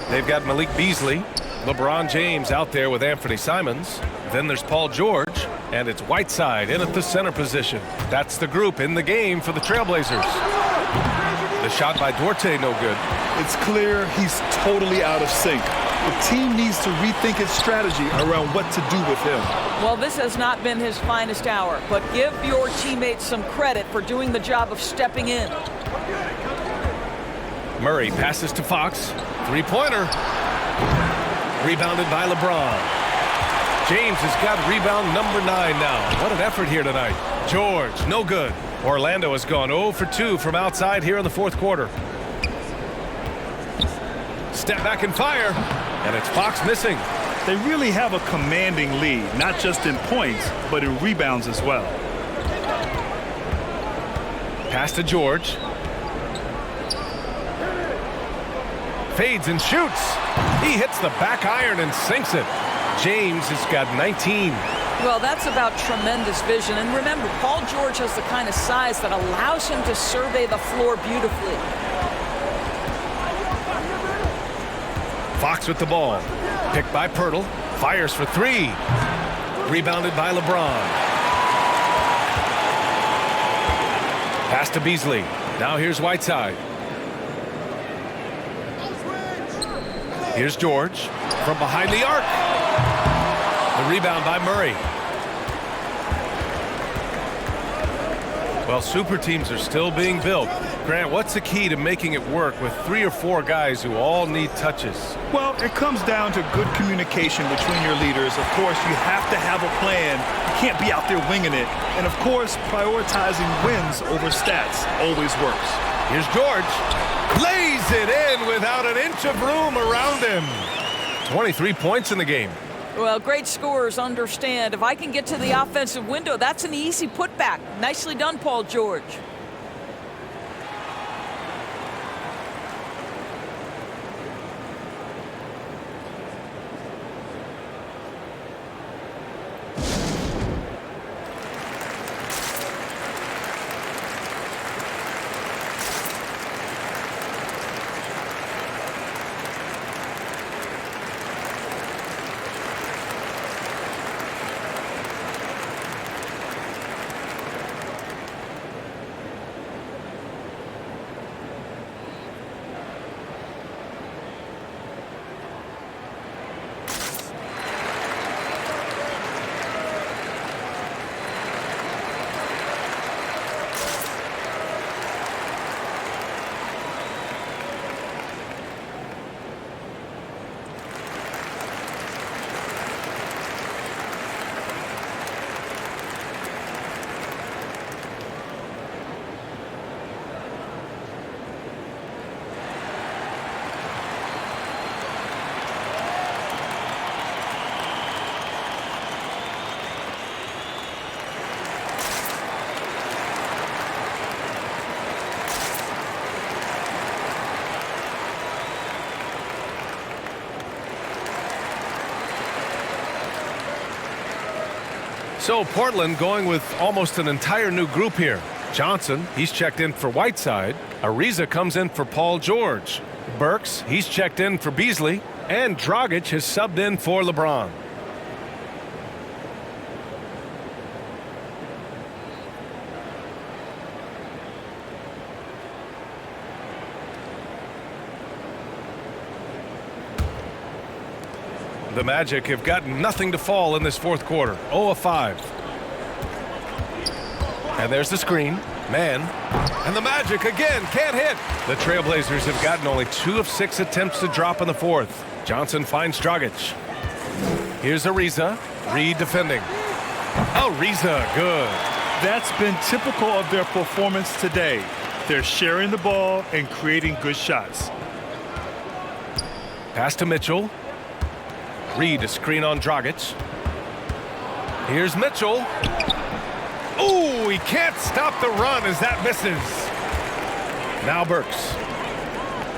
They've got Malik Beasley, LeBron James out there with Anthony Simons. Then there's Paul George, and it's Whiteside in at the center position. That's the group in the game for the Trailblazers. The shot by Duarte, no good. It's clear he's totally out of sync. The team needs to rethink its strategy around what to do with him. Well, this has not been his finest hour, but give your teammates some credit for doing the job of stepping in. Murray passes to Fox. Three-pointer. Rebounded by LeBron. James has got rebound number 9 now. What an effort here tonight. George, no good. Orlando has gone 0 for 2 from outside here in the fourth quarter. Step back and fire. And it's Fox missing. They really have a commanding lead, not just in points, but in rebounds as well. Pass to George. Fades and shoots. He hits the back iron and sinks it. James has got 19. Well, that's about tremendous vision. And remember, Paul George has the kind of size that allows him to survey the floor beautifully. Fox with the ball. Picked by Pirtle. Fires for 3. Rebounded by LeBron. Pass to Beasley. Now here's Whiteside. Here's George from behind the arc. The rebound by Murray. Well, super teams are still being built. Grant, what's the key to making it work with 3 or 4 guys who all need touches? Well, it comes down to good communication between your leaders. Of course, you have to have a plan. You can't be out there winging it. And of course, prioritizing wins over stats always works. Here's George. Lays it in without an inch of room around him. 23 points in the game. Well, great scorers understand if I can get to the offensive window, that's an easy putback. Nicely done, Paul George. So Portland going with almost an entire new group here. Johnson, he's checked in for Whiteside. Ariza comes in for Paul George. Burks, he's checked in for Beasley. And Dragic has subbed in for LeBron. The Magic have got nothing to fall in this fourth quarter. 0 of 5. And there's the screen. Man. And the Magic again can't hit. The Trailblazers have gotten only 2 of 6 attempts to drop in the fourth. Johnson finds Dragic. Here's Ariza. Reed defending. Ariza, good. That's been typical of their performance today. They're sharing the ball and creating good shots. Pass to Mitchell. Reed a screen on Dragic. Here's Mitchell. Ooh, he can't stop the run as that misses. Now Burks.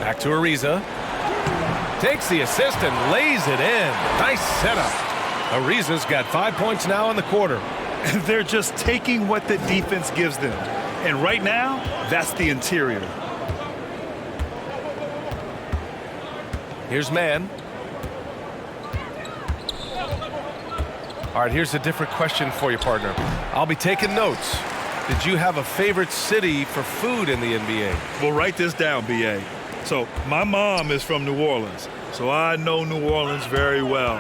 Back to Ariza. Takes the assist and lays it in. Nice setup. Ariza's got 5 points now in the quarter. They're just taking what the defense gives them. And right now, that's the interior. Here's man. All right, here's a different question for you, partner. I'll be taking notes. Did you have a favorite city for food in the NBA? Well, write this down, B.A. So my mom is from New Orleans, so I know New Orleans very well.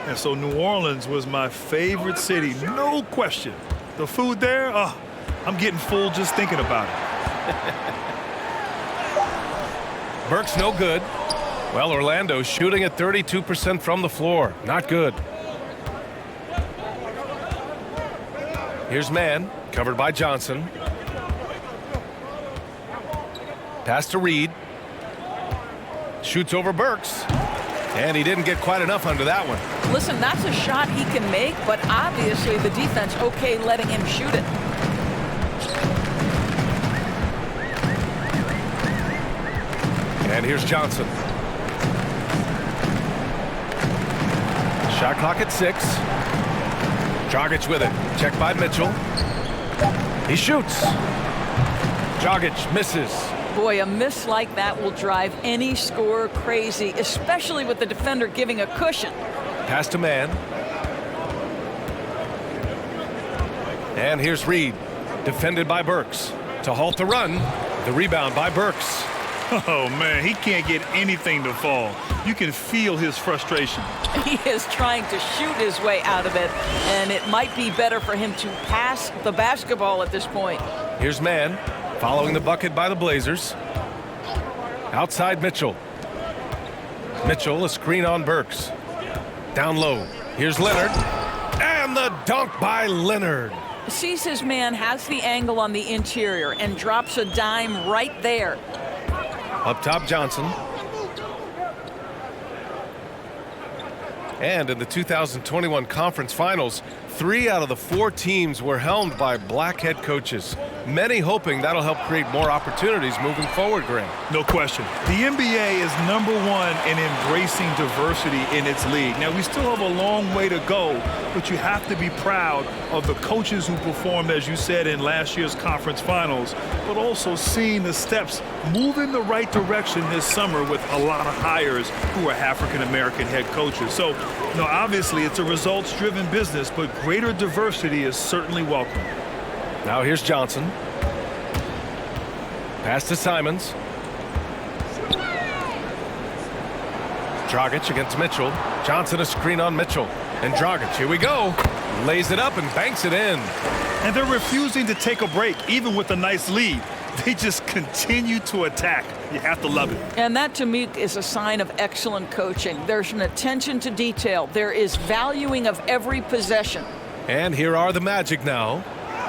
And so New Orleans was my favorite city, no question. The food there, I'm getting full just thinking about it. Burke's no good. Well, Orlando's shooting at 32% from the floor. Not good. Here's man, covered by Johnson. Pass to Reed. Shoots over Burks. And he didn't get quite enough under that one. Listen, that's a shot he can make, but obviously the defense okay letting him shoot it. And here's Johnson. Shot clock at 6. Dragic with it. Checked by Mitchell. He shoots. Dragic misses. Boy, a miss like that will drive any scorer crazy, especially with the defender giving a cushion. Pass to man. And here's Reed. Defended by Burks. To halt the run. The rebound by Burks. Oh, man, he can't get anything to fall. You can feel his frustration. He is trying to shoot his way out of it, and it might be better for him to pass the basketball at this point. Here's man, following the bucket by the Blazers. Outside Mitchell. Mitchell, a screen on Burks. Down low. Here's Leonard. And the dunk by Leonard. Sees his man, has the angle on the interior, and drops a dime right there. Up top, Johnson. And in the 2021 conference finals, 3 out of the 4 teams were helmed by black head coaches. Many hoping that'll help create more opportunities moving forward, Graham. No question. The NBA is #1 in embracing diversity in its league. Now, we still have a long way to go, but you have to be proud of the coaches who performed, as you said, in last year's conference finals, but also seeing the steps move in the right direction this summer with a lot of hires who are African-American head coaches. So, obviously it's a results-driven business, but greater diversity is certainly welcome. Now here's Johnson. Pass to Simons. Dragic against Mitchell. Johnson a screen on Mitchell. And Dragic, here we go. Lays it up and banks it in. And they're refusing to take a break, even with a nice lead. They just continue to attack. You have to love it. And that, to me, is a sign of excellent coaching. There's an attention to detail. There is valuing of every possession. And here are the Magic now.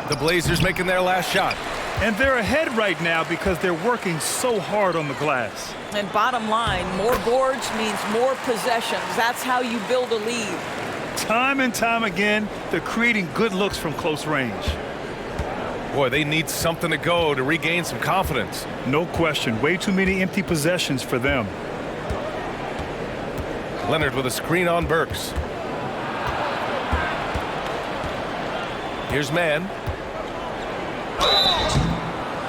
The Blazers making their last shot. And they're ahead right now because they're working so hard on the glass. And bottom line, more boards means more possessions. That's how you build a lead. Time and time again, they're creating good looks from close range. Boy, they need something to go to regain some confidence. No question. Way too many empty possessions for them. Leonard with a screen on Burks. Here's man.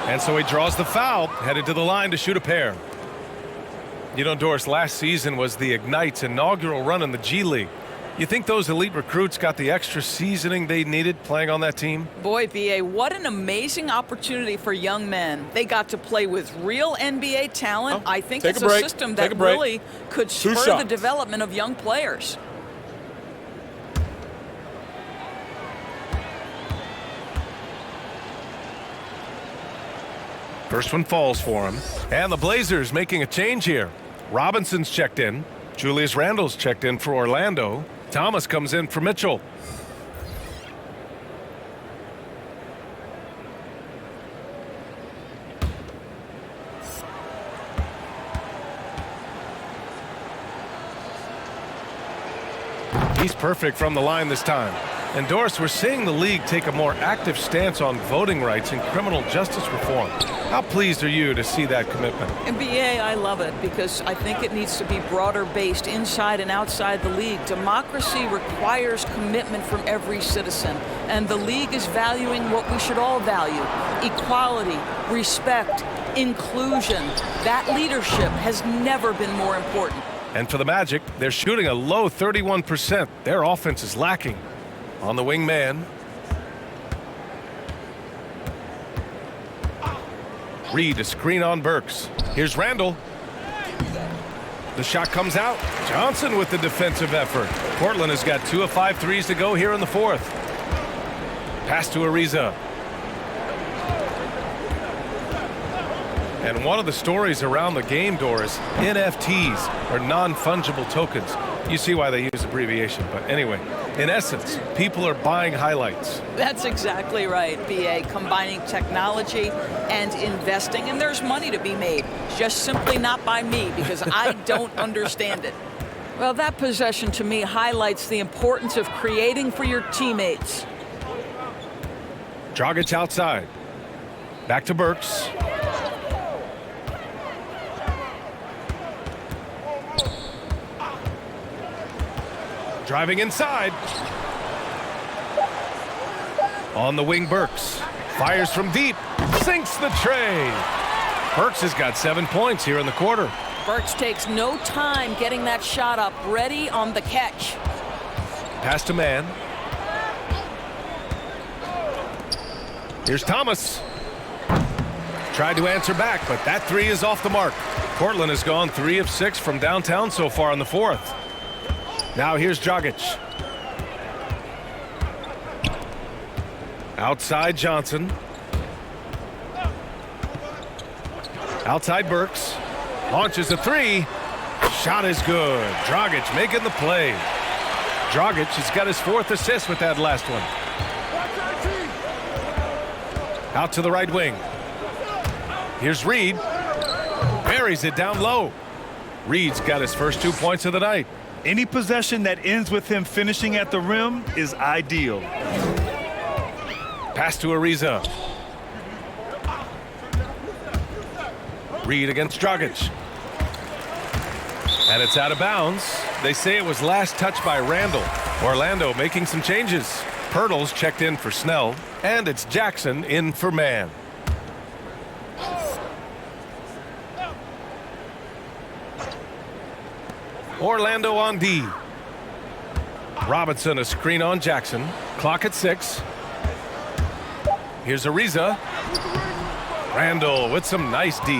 And so he draws the foul, headed to the line to shoot a pair. Doris, last season was the Ignite's inaugural run in the G League. You think those elite recruits got the extra seasoning they needed playing on that team? Boy, B.A., what an amazing opportunity for young men. They got to play with real NBA talent. I think it's a system that really could spur the development of young players. First one falls for him. And the Blazers making a change here. Robinson's checked in. Julius Randle's checked in for Orlando. Thomas comes in for Mitchell. He's perfect from the line this time. And Doris, we're seeing the league take a more active stance on voting rights and criminal justice reform. How pleased are you to see that commitment? NBA, I love it because I think it needs to be broader based inside and outside the league. Democracy requires commitment from every citizen, and the league is valuing what we should all value: equality, respect, inclusion. That leadership has never been more important. And for the Magic, they're shooting a low 31%. Their offense is lacking. On the wing man. Reed, a screen on Burks. Here's Randall. The shot comes out. Johnson with the defensive effort. Portland has got 2 of 5 threes to go here in the fourth. Pass to Ariza. And one of the stories around the game, Doris, NFTs, or non-fungible tokens. You see why they use abbreviation, but anyway, in essence, people are buying highlights. That's exactly right, BA, combining technology and investing, and there's money to be made, just simply not by me because I don't understand it. Well, that possession to me highlights the importance of creating for your teammates. Dragic outside. Back to Burks. Driving inside. On the wing, Burks. Fires from deep. Sinks the tray. Burks has got 7 points here in the quarter. Burks takes no time getting that shot up, ready on the catch. Pass to man. Here's Thomas. Tried to answer back, but that three is off the mark. Portland has gone 3 of 6 from downtown so far in the fourth. Now here's Dragic. Outside Johnson. Outside Burks. Launches a three. Shot is good. Dragic making the play. Dragic has got his 4th assist with that last one. Out to the right wing. Here's Reed. Buries it down low. Reed's got his first 2 points of the night. Any possession that ends with him finishing at the rim is ideal. Pass to Ariza. Reed against Dragic. And it's out of bounds. They say it was last touched by Randall. Orlando making some changes. Pirtle's checked in for Snell, and it's Jackson in for Mann. Orlando on D. Robinson a screen on Jackson. Clock at 6. Here's Ariza. Randall with some nice D.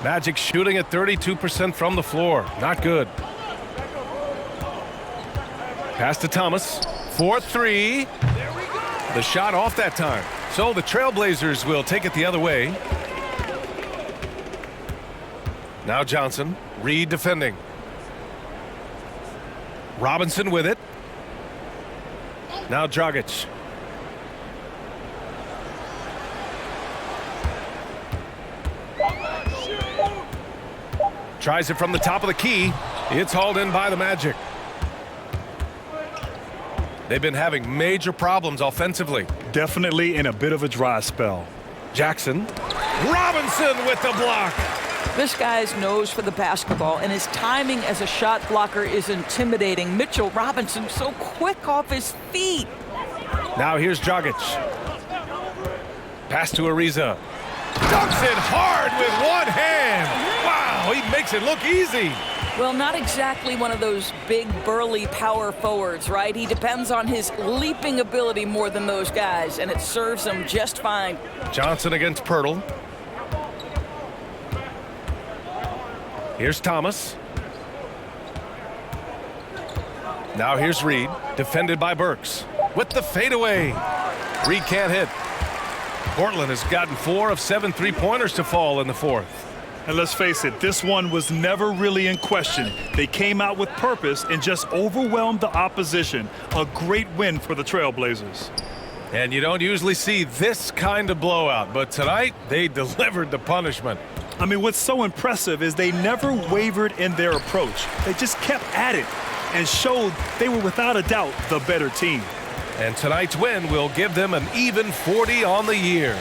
Magic shooting at 32% from the floor. Not good. Pass to Thomas. 4-3. The shot off that time. So the Trailblazers will take it the other way. Now Johnson. Reed defending. Robinson with it. Now Dragic. Tries it from the top of the key. It's hauled in by the Magic. They've been having major problems offensively. Definitely in a bit of a dry spell. Jackson. Robinson with the block. This guy's nose for the basketball, and his timing as a shot blocker is intimidating. Mitchell Robinson so quick off his feet. Now here's Dragic. Pass to Ariza. Dunks it hard with one hand. Wow, he makes it look easy. Well, not exactly one of those big, burly power forwards, right? He depends on his leaping ability more than those guys, and it serves him just fine. Johnson against Pirtle. Here's Thomas. Now here's Reed, defended by Burks. With the fadeaway. Reed can't hit. Portland has gotten 4 of 7 3-pointers to fall in the fourth. And let's face it, this one was never really in question. They came out with purpose and just overwhelmed the opposition. A great win for the Trailblazers. And you don't usually see this kind of blowout, but tonight they delivered the punishment. I mean, what's so impressive is they never wavered in their approach. They just kept at it and showed they were without a doubt the better team. And tonight's win will give them an even 40 on the year.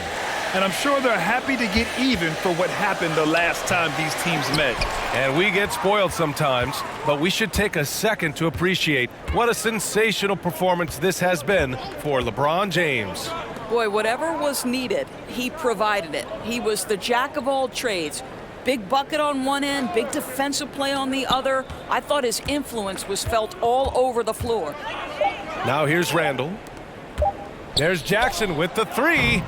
And I'm sure they're happy to get even for what happened the last time these teams met. And we get spoiled sometimes, but we should take a second to appreciate what a sensational performance this has been for LeBron James. Boy, whatever was needed, he provided it. He was the jack of all trades. Big bucket on one end, big defensive play on the other. I thought his influence was felt all over the floor. Now here's Randall. There's Jackson with the three.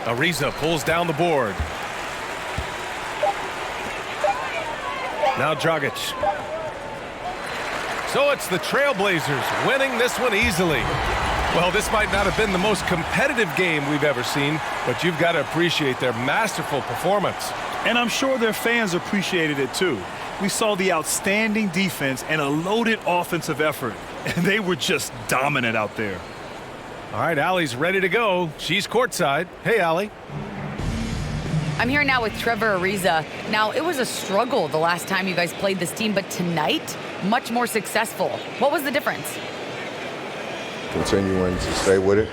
Ariza pulls down the board. Now Dragic. So it's the Trailblazers winning this one easily. Well, this might not have been the most competitive game we've ever seen, but you've got to appreciate their masterful performance. And I'm sure their fans appreciated it too. We saw the outstanding defense and a loaded offensive effort, and they were just dominant out there. All right, Allie's ready to go. She's courtside. Hey, Allie. I'm here now with Trevor Ariza. Now, it was a struggle the last time you guys played this team, but tonight, much more successful. What was the difference? Continuing to stay with it.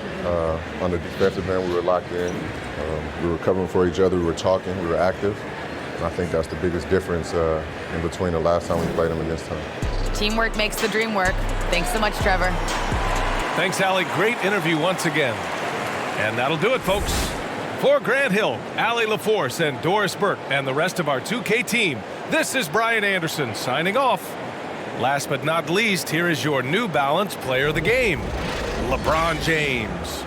On the defensive end, we were locked in. We were covering for each other. We were talking. We were active. And I think that's the biggest difference in between the last time we played them and this time. Teamwork makes the dream work. Thanks so much, Trevor. Thanks, Allie. Great interview once again. And that'll do it, folks. For Grant Hill, Allie LaForce, and Doris Burke, and the rest of our 2K team, this is Brian Anderson signing off. Last but not least, here is your New Balance player of the game, LeBron James.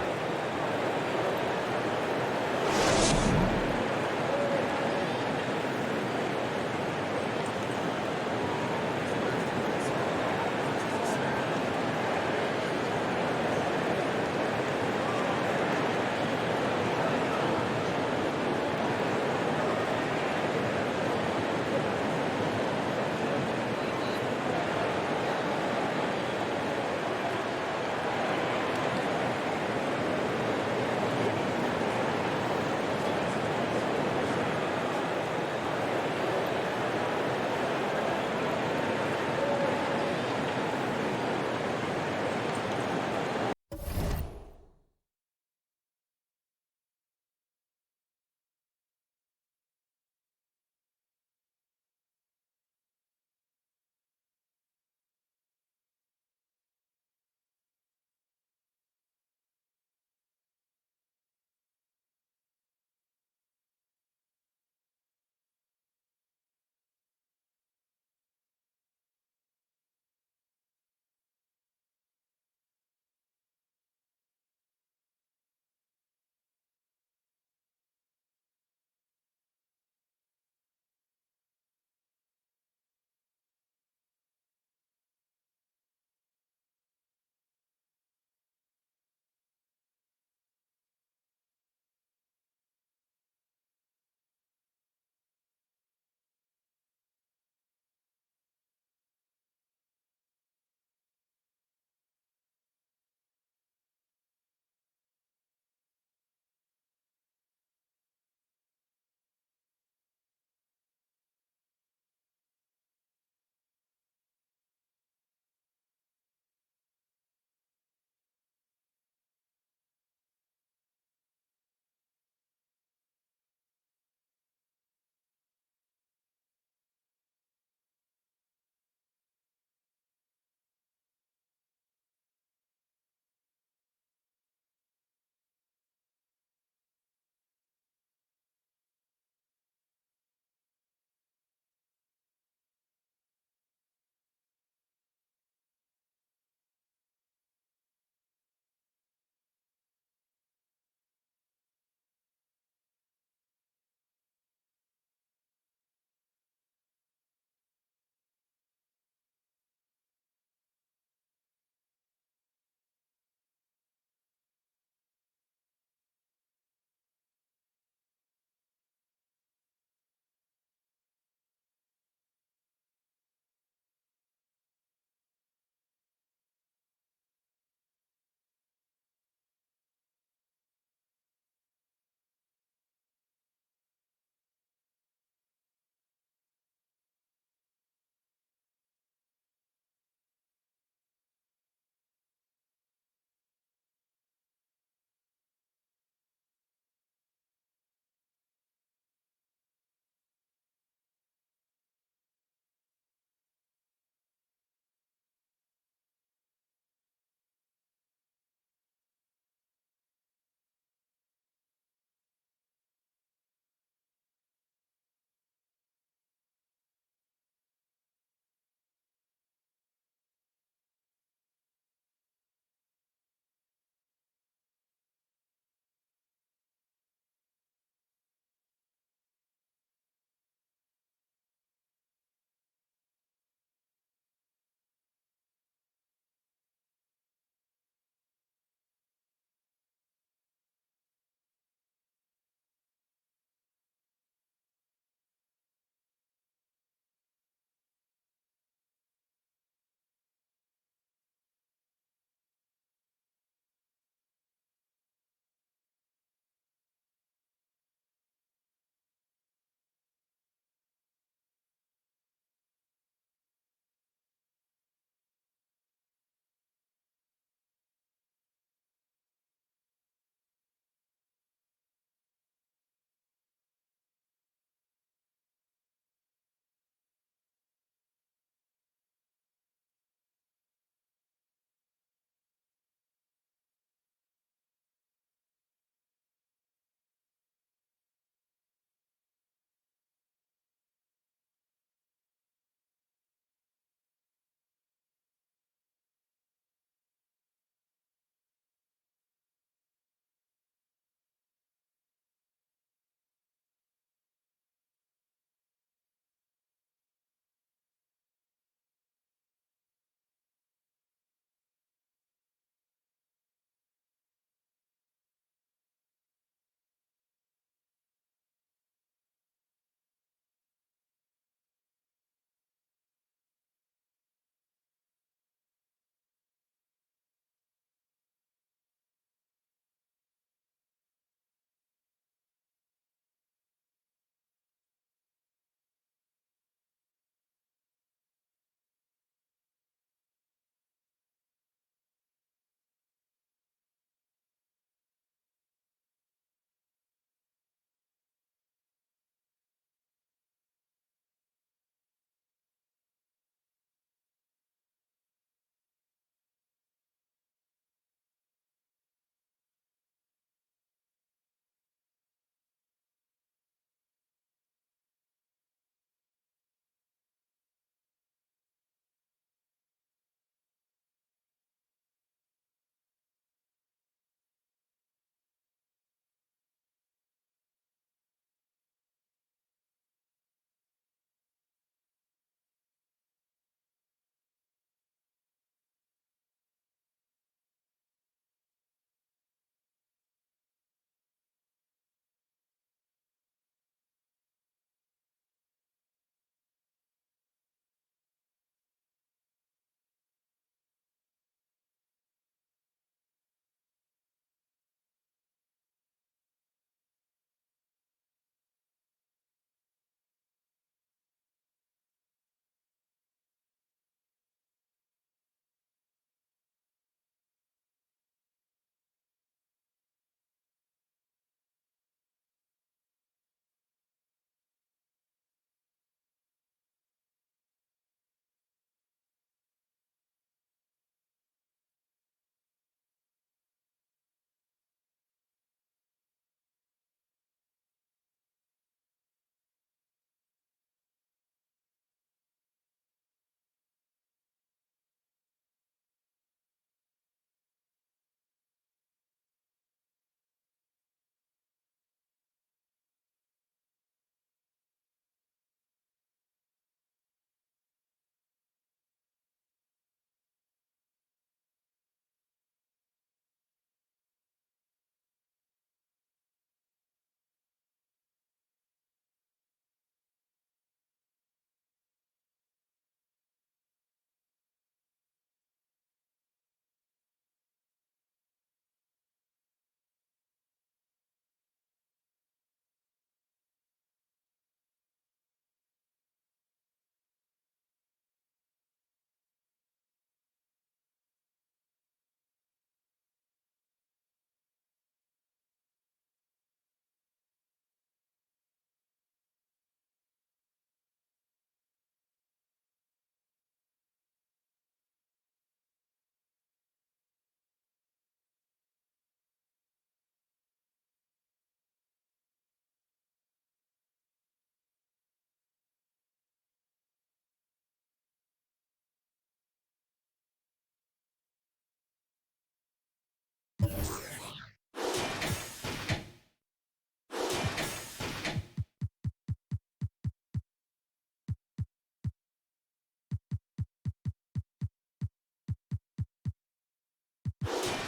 it.